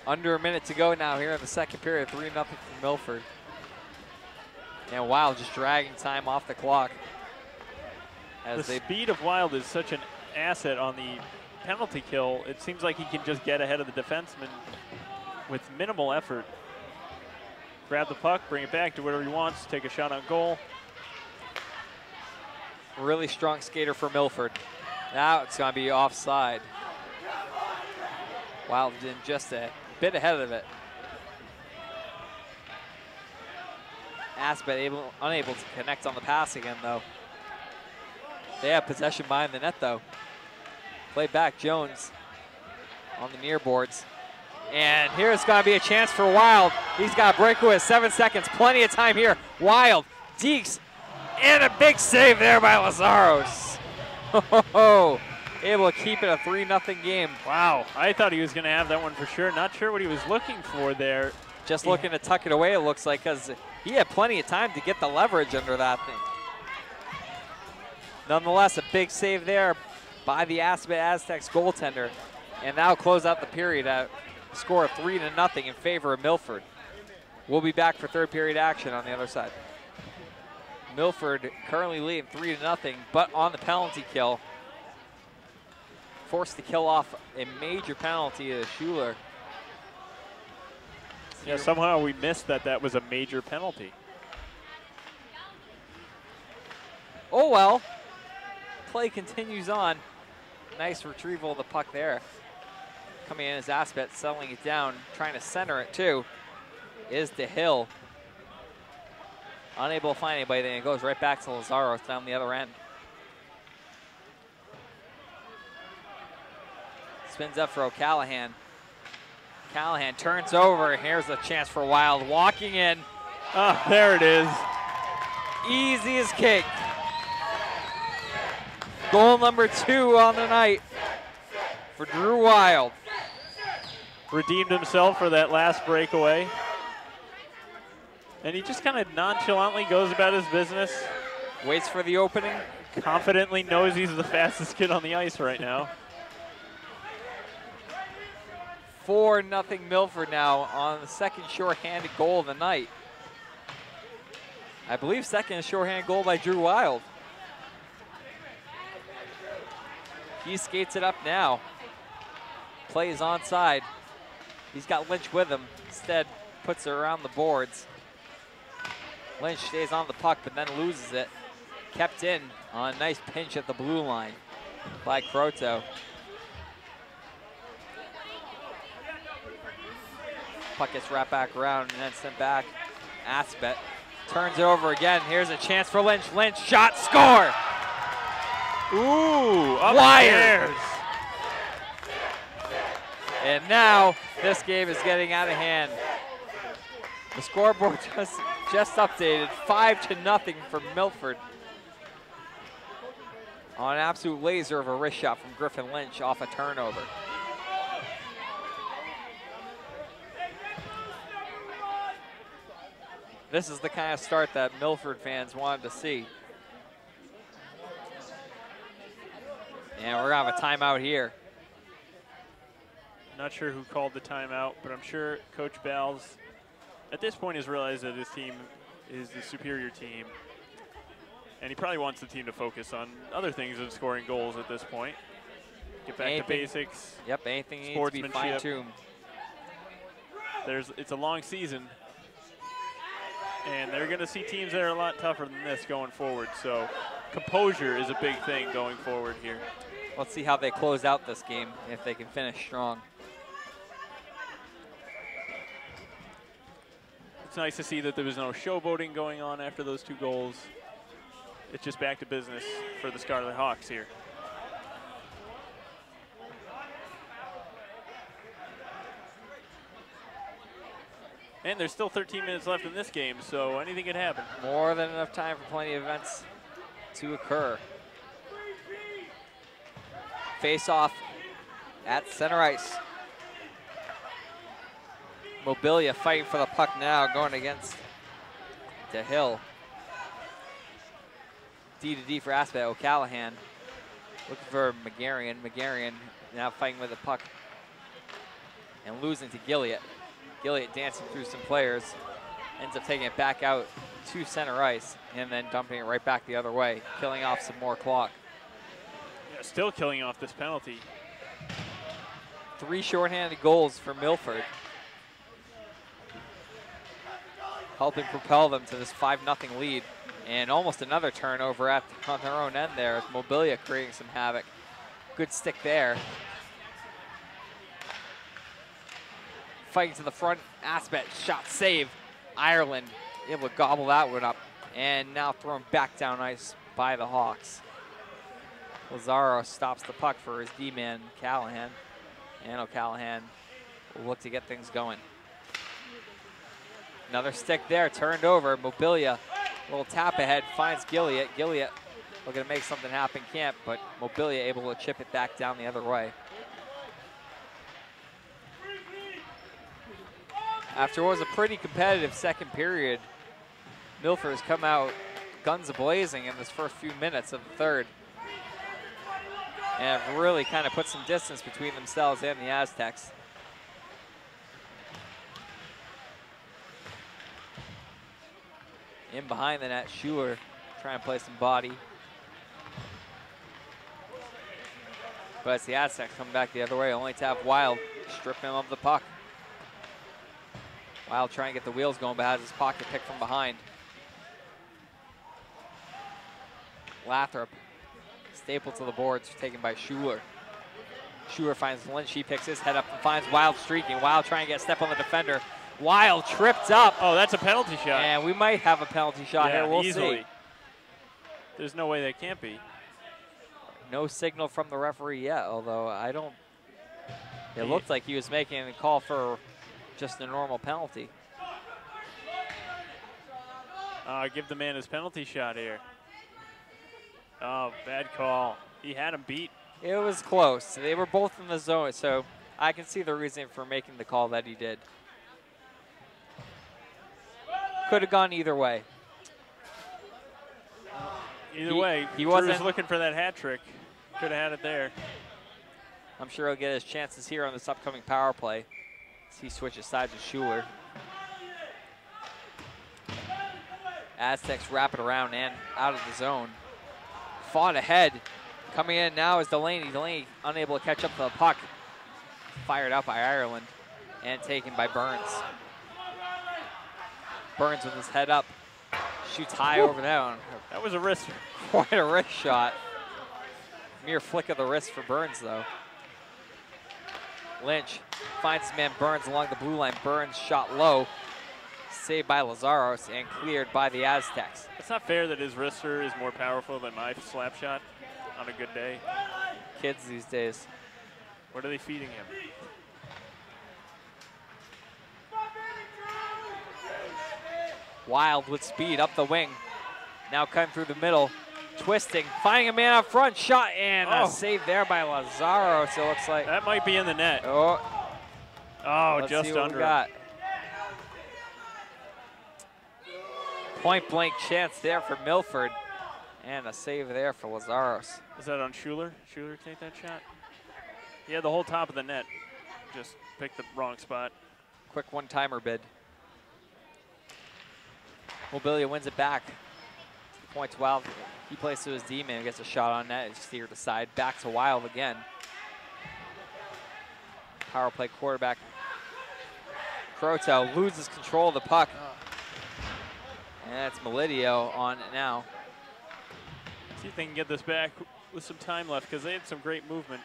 Under a minute to go now here in the second period, 3-0 from Milford. And Wild just dragging time off the clock. The speed of Wild is such an asset on the penalty kill. It seems like he can just get ahead of the defenseman with minimal effort. Grab the puck, bring it back, do whatever he wants, take a shot on goal. Really strong skater for Milford. Now it's going to be offside. Wild in just a bit ahead of it. Assabet unable to connect on the pass again, though. They have possession behind the net, though. Play back, Jones on the near boards. And here's going to be a chance for Wild. He's got a breakaway with 7 seconds. Plenty of time here. Wild, Deeks, and a big save there by Lazaros. Able to keep it a 3-0 game. Wow, I thought he was going to have that one for sure. Not sure what he was looking for there. Just looking to tuck it away, it looks like, because he had plenty of time to get the leverage under that thing. Nonetheless, a big save there by the Assabet Aztecs goaltender. And that'll close out the period at a score of 3-0 in favor of Milford. We'll be back for third period action on the other side. Milford currently leading 3-0, but on the penalty kill. Forced to kill off a major penalty to Schuler. Yeah, somehow we missed that was a major penalty. Oh well. Play continues on. Nice retrieval of the puck there. Coming in as Assabet, settling it down, trying to center it too, is DeHill. Unable to find anybody, then it goes right back to Lazaros down the other end. Spins up for O'Callahan. Callahan turns over. Here's a chance for Wild. Walking in. Oh, there it is. Easy as cake. Goal number 2 on the night for Drew Wild. Redeemed himself for that last breakaway. And he just kind of nonchalantly goes about his business. Waits for the opening. Confidently knows he's the fastest kid on the ice right now. 4-0 Milford now on the second shorthanded goal of the night. I believe second shorthanded goal by Drew Wild. He skates it up now. Play is onside. He's got Lynch with him. Instead, puts it around the boards. Lynch stays on the puck, but then loses it. Kept in on a nice pinch at the blue line by Croto. Puck gets wrapped back around and then sent back. Assabet turns it over again. Here's a chance for Lynch. Lynch, shot, score! Ooh, upstairs. And now this game is getting out of hand. The scoreboard just updated, 5-0 for Milford. On an absolute laser of a wrist shot from Griffin Lynch off a turnover. This is the kind of start that Milford fans wanted to see. And we're gonna have a timeout here. Not sure who called the timeout, but I'm sure Coach Bals at this point has realized that his team is the superior team. And he probably wants the team to focus on other things than scoring goals at this point. Get back to basics. Yep, anything needs to be fine-tuned. It's a long season. And they're going to see teams that are a lot tougher than this going forward. So composure is a big thing going forward here. Let's see how they close out this game, if they can finish strong. It's nice to see that there was no showboating going on after those 2 goals. It's just back to business for the Scarlet Hawks here. And there's still 13 minutes left in this game, so anything can happen. More than enough time for plenty of events to occur. Face off at center ice. Mobilia fighting for the puck now, going against DeHill. D-to-D for Assabet. O'Callahan looking for McGarrion. McGarrion now fighting with the puck and losing to Gilliott. Gilliott dancing through some players, ends up taking it back out to center ice and then dumping it right back the other way, killing off some more clock. Yeah, still killing off this penalty. 3 shorthanded goals for Milford, helping propel them to this 5-0 lead. And almost another turnover on their own end there, as Mobilia creating some havoc. Good stick there. Fighting to the front, Assabet, shot save. Ireland able to gobble that one up. And now thrown back down ice by the Hawks. Lazaro stops the puck for his D-man, Callahan. And O'Callahan will look to get things going. Another stick there, turned over. Mobilia, a little tap ahead, finds Gilliat. Gilliat looking to make something happen, can't, but Mobilia able to chip it back down the other way. After what was a pretty competitive second period, Milford has come out guns a-blazing in this first few minutes of the third. And have really kind of put some distance between themselves and the Aztecs. In behind the net, Schuler trying to play some body. But it's the Aztecs coming back the other way, only to have Wild strip him of the puck. Wild trying to get the wheels going, but has his pocket picked from behind. Lathrop, stapled to the boards, taken by Schuler. Schuler finds Lynch, he picks his head up and finds Wild streaking. Wild trying to get a step on the defender. Wild tripped up. Oh, that's a penalty shot. And we might have a penalty shot here, we'll easily. see. There's no way that can't be. No signal from the referee yet, although it looked like he was making a call for just a normal penalty. Give the man his penalty shot here. Oh, bad call. He had him beat. It was close. They were both in the zone, so I can see the reason for making the call that he did. Could have gone either way. Either way, he Drew's wasn't looking for that hat trick. Could have had it there. I'm sure he'll get his chances here on this upcoming power play as he switches sides with Schuler. Aztecs wrap it around and out of the zone. Fought ahead. Coming in now is Delaney. Delaney unable to catch up to the puck. Fired out by Ireland and taken by Burns. Burns with his head up. Shoots high over down. That was a wrist. Quite a wrist shot. Mere flick of the wrist for Burns, though. Lynch finds his man Burns along the blue line. Burns shot low. Saved by Lazaros and cleared by the Aztecs. It's not fair that his wrister is more powerful than my slap shot on a good day. Kids these days. What are they feeding him? Wild with speed up the wing. Now cutting through the middle. Twisting, finding a man up front. Shot and a save there by Lazaros, it looks like. That might be in the net. Oh, just see what under. We got. Point blank chance there for Milford. And a save there for Lazaros. Is that on Schuler? Schuler take that shot? Yeah, the whole top of the net. Just picked the wrong spot. Quick one-timer bid. Mobilia wins it back. Points Wild. He plays to his D-man, gets a shot on net, steered aside. Back to Wild again. Power play quarterback. Croto loses control of the puck. And that's Melidio on it now. See if they can get this back with some time left, because they had some great movement.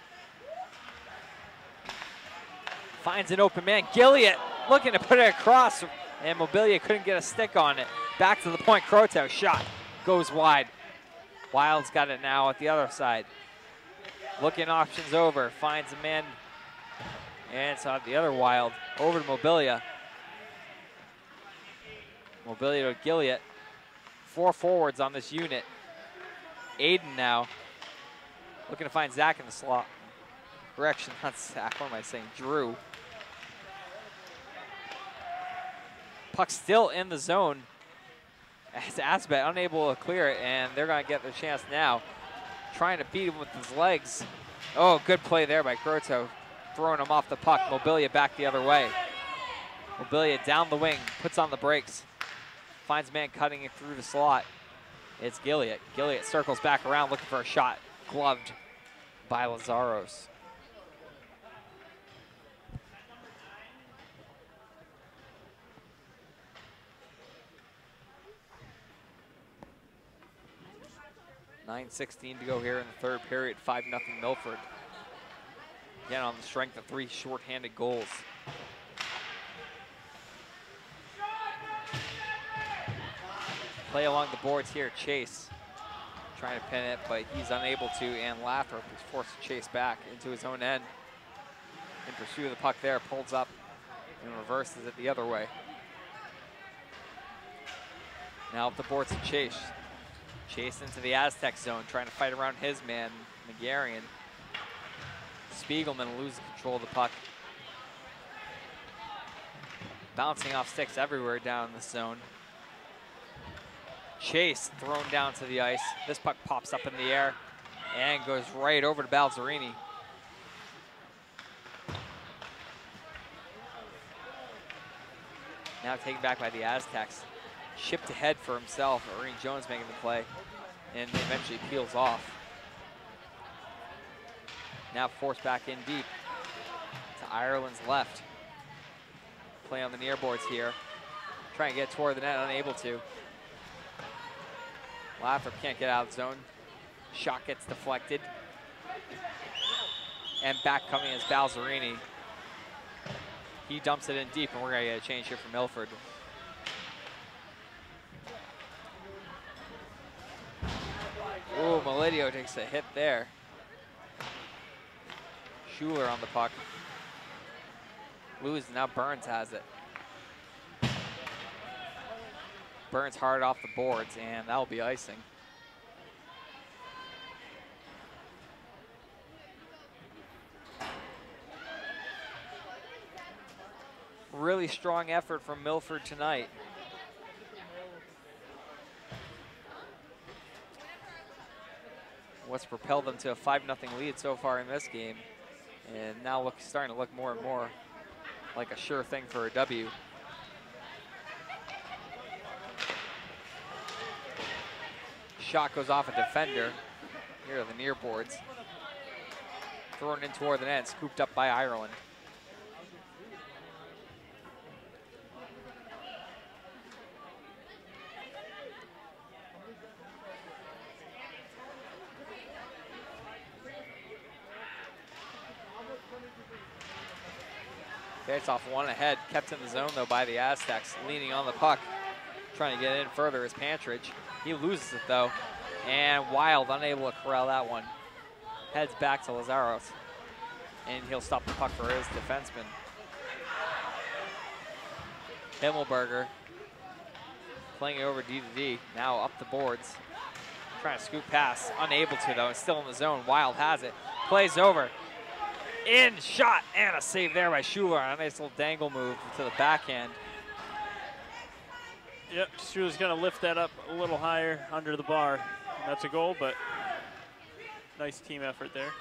Finds an open man. Gilliat looking to put it across, and Mobilia couldn't get a stick on it. Back to the point. Croto shot goes wide. Wild's got it now at the other side. Looking options over. Finds a man, and it's on the other Wild. Over to Mobilia. Mobilia to Gilliat. 4 forwards on this unit. Aiden now looking to find Zach in the slot. Correction, not Zach, what am I saying? Drew. Puck still in the zone as Assabet unable to clear it, and they're going to get their chance now. Trying to beat him with his legs. Oh, good play there by Croto. Throwing him off the puck. Mobilia back the other way. Mobilia down the wing, puts on the brakes. Finds man cutting it through the slot. It's Gilliat. Gilliat circles back around looking for a shot. Gloved by Lazaros. .9:16 to go here in the third period. 5-0 Milford. Again on the strength of 3 shorthanded goals. Play along the boards here, Chase trying to pin it, but he's unable to, and Lathrop is forced to chase back into his own end. in pursuit of the puck there, pulls up and reverses it the other way. Now up the boards to Chase. Chase into the Aztec zone, trying to fight around his man, Megarian. Spiegelman loses control of the puck. Bouncing off sticks everywhere down the zone. Chase thrown down to the ice. This puck pops up in the air and goes right over to Balzerini. Now taken back by the Aztecs. Shipped ahead for himself. Ernie Jones making the play and eventually peels off. Now forced back in deep to Ireland's left. Play on the near boards here. Trying to get toward the net, unable to. Lathrop can't get out of the zone. Shot gets deflected. And back coming is Balzerini. He dumps it in deep, and we're going to get a change here for Milford. Ooh, Melidio takes a hit there. Schuler on the puck. Loses, now Burns has it. Burns hard off the boards, and that'll be icing. Really strong effort from Milford tonight. What's propelled them to a 5-0 lead so far in this game, and now starting to look more and more like a sure thing for a W. Shot goes off a defender. Here are the near boards. Thrown in toward the net, scooped up by Ireland. Face off one ahead, kept in the zone though by the Aztecs, leaning on the puck, trying to get in further is Pantridge. He loses it though, and Wild unable to corral that one. Heads back to Lazaros, and he'll stop the puck for his defenseman. Himmelberger playing it over D to D, now up the boards. Trying to scoop pass, unable to though, and still in the zone. Wild has it, plays over. In shot, and a save there by Schuler on a nice little dangle move to the backhand. Yep, Schuler's gonna lift that up a little higher under the bar. That's a goal, but nice team effort there.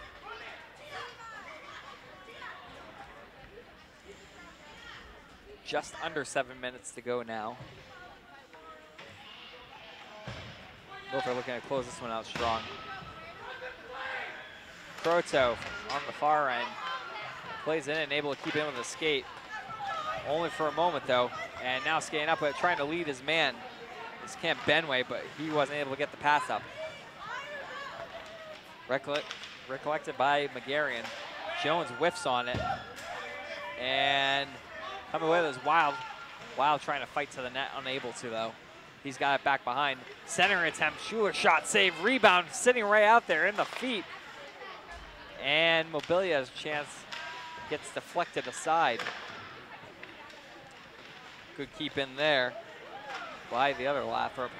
Just under 7 minutes to go now. Both are looking to close this one out strong. Croto on the far end, plays in and able to keep in with a skate. Only for a moment though, and now skating up, but trying to lead his man. This Camp Benway, but he wasn't able to get the pass up. Recollected by Megarian. Jones whiffs on it, and coming away with Wild. Wild trying to fight to the net, unable to though. He's got it back behind. Center attempt, Schuler shot, save, rebound, sitting right out there in the feet. And Mobilia's chance gets deflected aside. Good keep in there by the other Lathrop.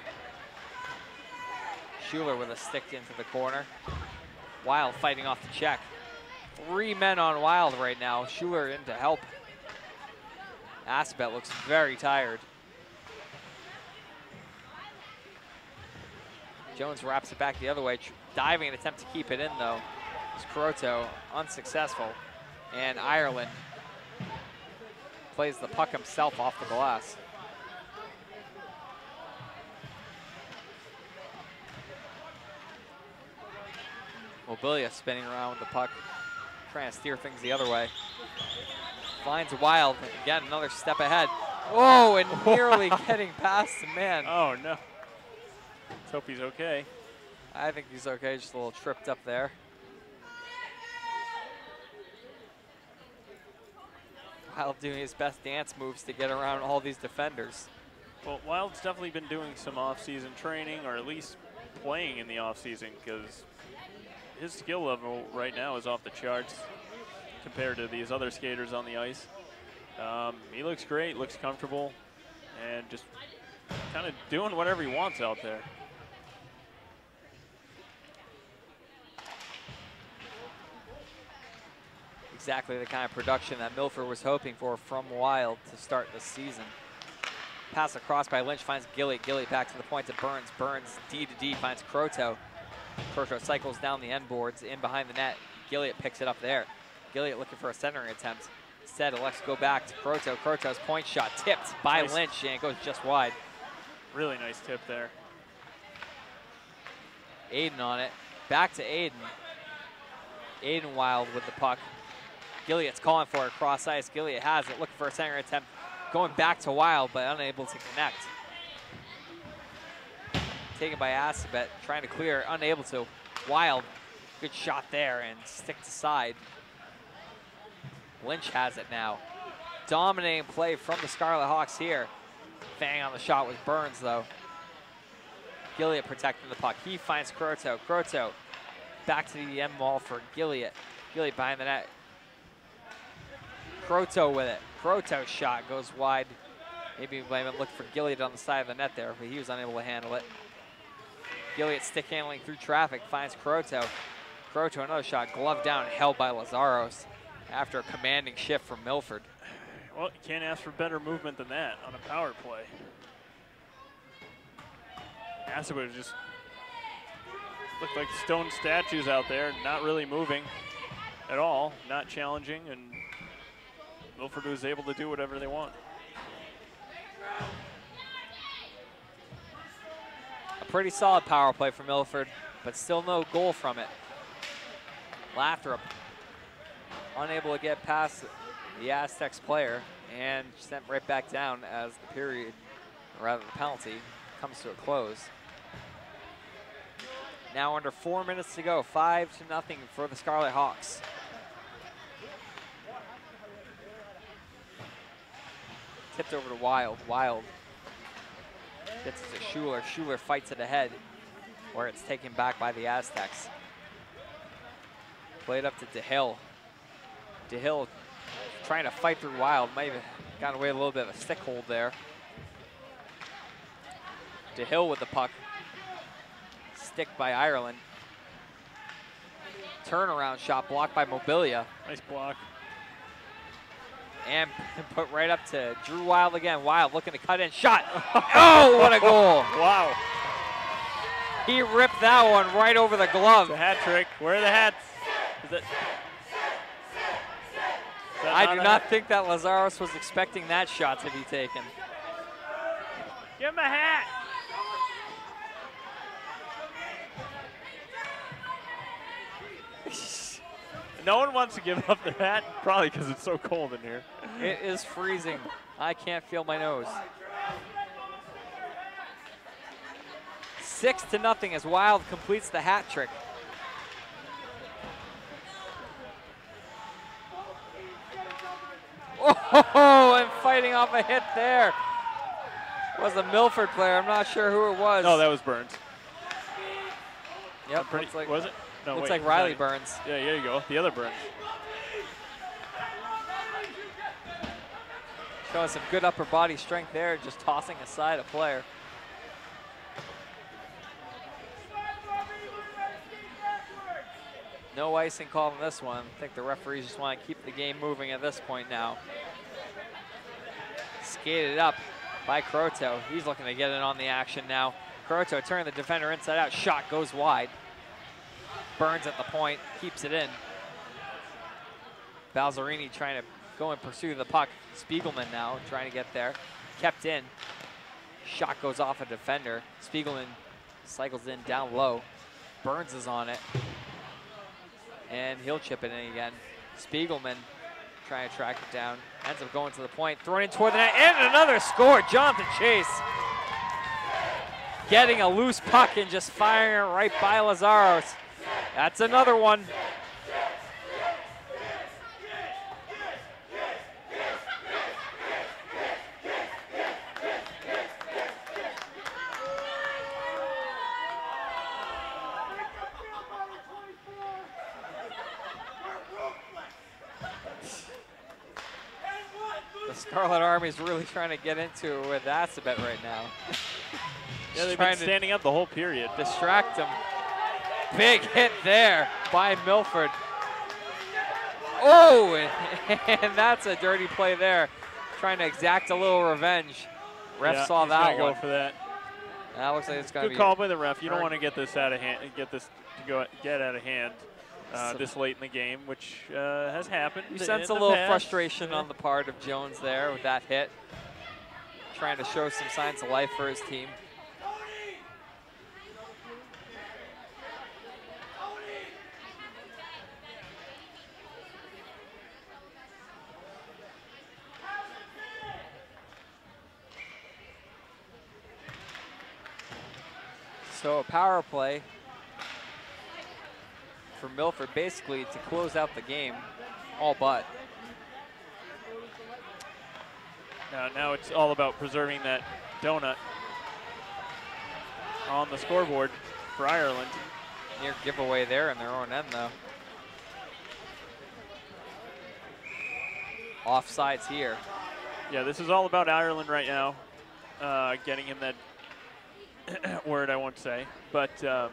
Schuler with a stick into the corner. Wild fighting off the check. 3 men on Wild right now. Schuler in to help. Assabet looks very tired. Jones wraps it back the other way. Diving an attempt to keep it in though. Croto unsuccessful, and Ireland plays the puck himself off the glass. Mobilia spinning around with the puck, trying to steer things the other way. Finds Wild, again another step ahead. Oh, and nearly getting past the man. Oh no. Let's hope he's okay. I think he's okay, just a little tripped up there. Wild doing his best dance moves to get around all these defenders. Well, Wild's definitely been doing some off-season training, or at least playing in the off-season, because his skill level right now is off the charts. compared to these other skaters on the ice. He looks great, looks comfortable, and just kind of doing whatever he wants out there. Exactly the kind of production that Milford was hoping for from Wild to start the season. Pass across by Lynch, finds Gilliat. Gilliat back to the point to Burns. Burns D to D finds Croteau. Croteau cycles down the end boards in behind the net. Gilliat picks it up there. Gilliat looking for a centering attempt. Instead, elects to go back to Croteau. Croteau's point shot tipped by Lynch, and it goes just wide. Really nice tip there. Aiden on it. Back to Aiden. Aiden Wild with the puck. Gilliat's calling for it cross ice. Gilliat has it, looking for a center attempt. Going back to Wild, but unable to connect. Taken by Assabet, trying to clear, unable to. Wild, good shot there and stick to side. Lynch has it now. Dominating play from the Scarlet Hawks here. Bang on the shot with Burns though. Gilliat protecting the puck. He finds Croteau. Croteau back to the end wall for Gilliat. Gilliat behind the net. Croteau with it. Croteau's shot goes wide. Maybe blame it. Look for Gilliat on the side of the net there, but he was unable to handle it. Gilliat stick handling through traffic, finds Croteau. Croteau, another shot, gloved down, held by Lazaros after a commanding shift from Milford. Well, you can't ask for better movement than that on a power play. Assabet just looked like stone statues out there, not really moving at all, not challenging, and Milford was able to do whatever they want. A pretty solid power play for Milford, but still no goal from it. Lathrop unable to get past the Aztecs player and sent right back down as the period, or rather the penalty, comes to a close. Now under 4 minutes to go, 5-0 for the Scarlet Hawks. Tipped over to Wild. Wild gets it to Schuler. Schuler fights it ahead, where it's taken back by the Aztecs. Played up to DeHill. DeHill trying to fight through Wild. Might have gotten away a little bit of a stick hold there. DeHill with the puck. Stick by Ireland. Turnaround shot blocked by Mobilia. Nice block. And put right up to Drew Wild again. Wild looking to cut in. Shot. Oh, what a goal. Wow. He ripped that one right over the glove. It's a hat trick. Where are the hats? Is it? I do not think that Lazaros was expecting that shot to be taken. Give him a hat. No one wants to give up their hat, probably because it's so cold in here. It is freezing. I can't feel my nose. 6-0 as Wild completes the hat trick. Oh, and fighting off a hit there. It was a Milford player. I'm not sure who it was. No, that was Burns. Yep, looks like, was it? No, looks wait, like Riley Burns. Yeah, there you go. The other Burns. Showing some good upper body strength there, just tossing aside a player. No icing call in this one. I think the referees just want to keep the game moving at this point now. Skated up by Croteau. He's looking to get in on the action now. Croteau turning the defender inside out. Shot goes wide. Burns at the point, keeps it in. Balzerini trying to go and pursue the puck. Spiegelman now trying to get there. Kept in. Shot goes off a defender. Spiegelman cycles in down low. Burns is on it. And he'll chip it in again. Spiegelman trying to track it down. Ends up going to the point, throwing it toward the net, and another score. Jonathan Chase getting a loose puck and just firing it right by Lazaros. That's another one. Scarlet Army's really trying to get into it with Assabet right now. Yeah, they've been standing up the whole period. Distract him. Big hit there by Milford. Oh, and that's a dirty play there. Trying to exact a little revenge. Ref saw that one. Go for that. That looks like it's going to be good call by the ref. You don't want to get this out of hand. Get out of hand this late in the game, which has happened. You sense a little frustration on the part of Jones there with that hit. Trying to show some signs of life for his team. So a power play for Milford basically to close out the game, all but. Now it's all about preserving that donut on the scoreboard for Ireland. Near giveaway there in their own end though. Offsides here. Yeah, this is all about Ireland right now, getting him that word I won't say, but got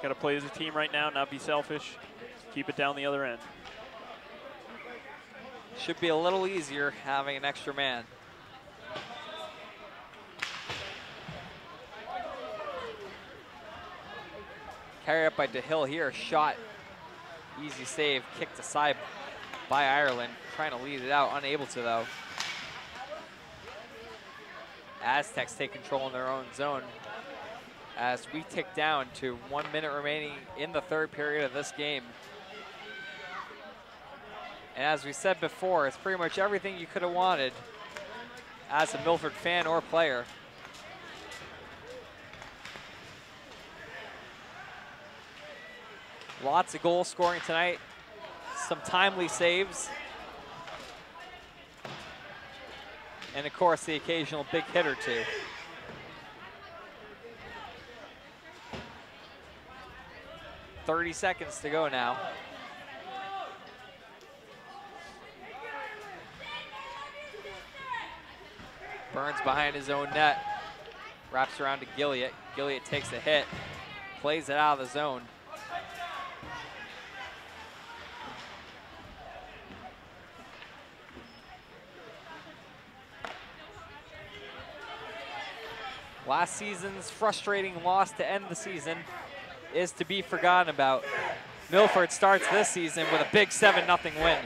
to play as a team right now, not be selfish, keep it down the other end. Should be a little easier having an extra man. Carry up by DeHill here, shot, easy save, kicked aside by Ireland, trying to lead it out, unable to though. Aztecs take control in their own zone as we tick down to 1 minute remaining in the third period of this game. And as we said before, it's pretty much everything you could have wanted as a Milford fan or player. Lots of goal scoring tonight, some timely saves. And of course, the occasional big hit or two. .30 seconds to go now. Burns behind his own net. Wraps around to Gilliott. Gilliott takes a hit. Plays it out of the zone. Last season's frustrating loss to end the season is to be forgotten about. Milford starts this season with a big 7-0 win.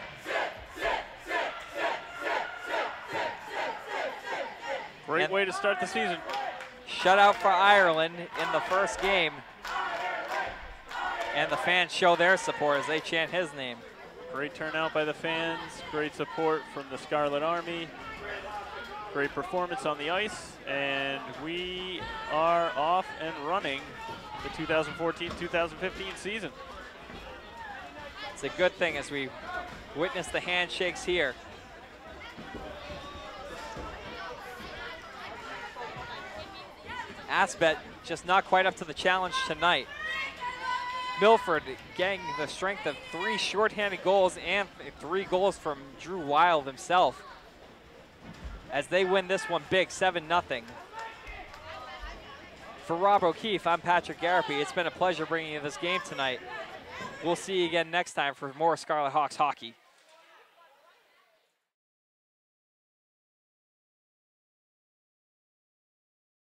Great way to start the season. Shutout for Ireland in the first game. And the fans show their support as they chant his name. Great turnout by the fans, great support from the Scarlet Army. Great performance on the ice, and we are off and running the 2014-2015 season. It's a good thing as we witness the handshakes here. Assabet just not quite up to the challenge tonight. Milford getting the strength of 3 shorthanded goals and 3 goals from Drew Wild himself as they win this one big, 7-0. For Rob O'Keefe, I'm Patrick Garapi. It's been a pleasure bringing you this game tonight. We'll see you again next time for more Scarlet Hawks hockey.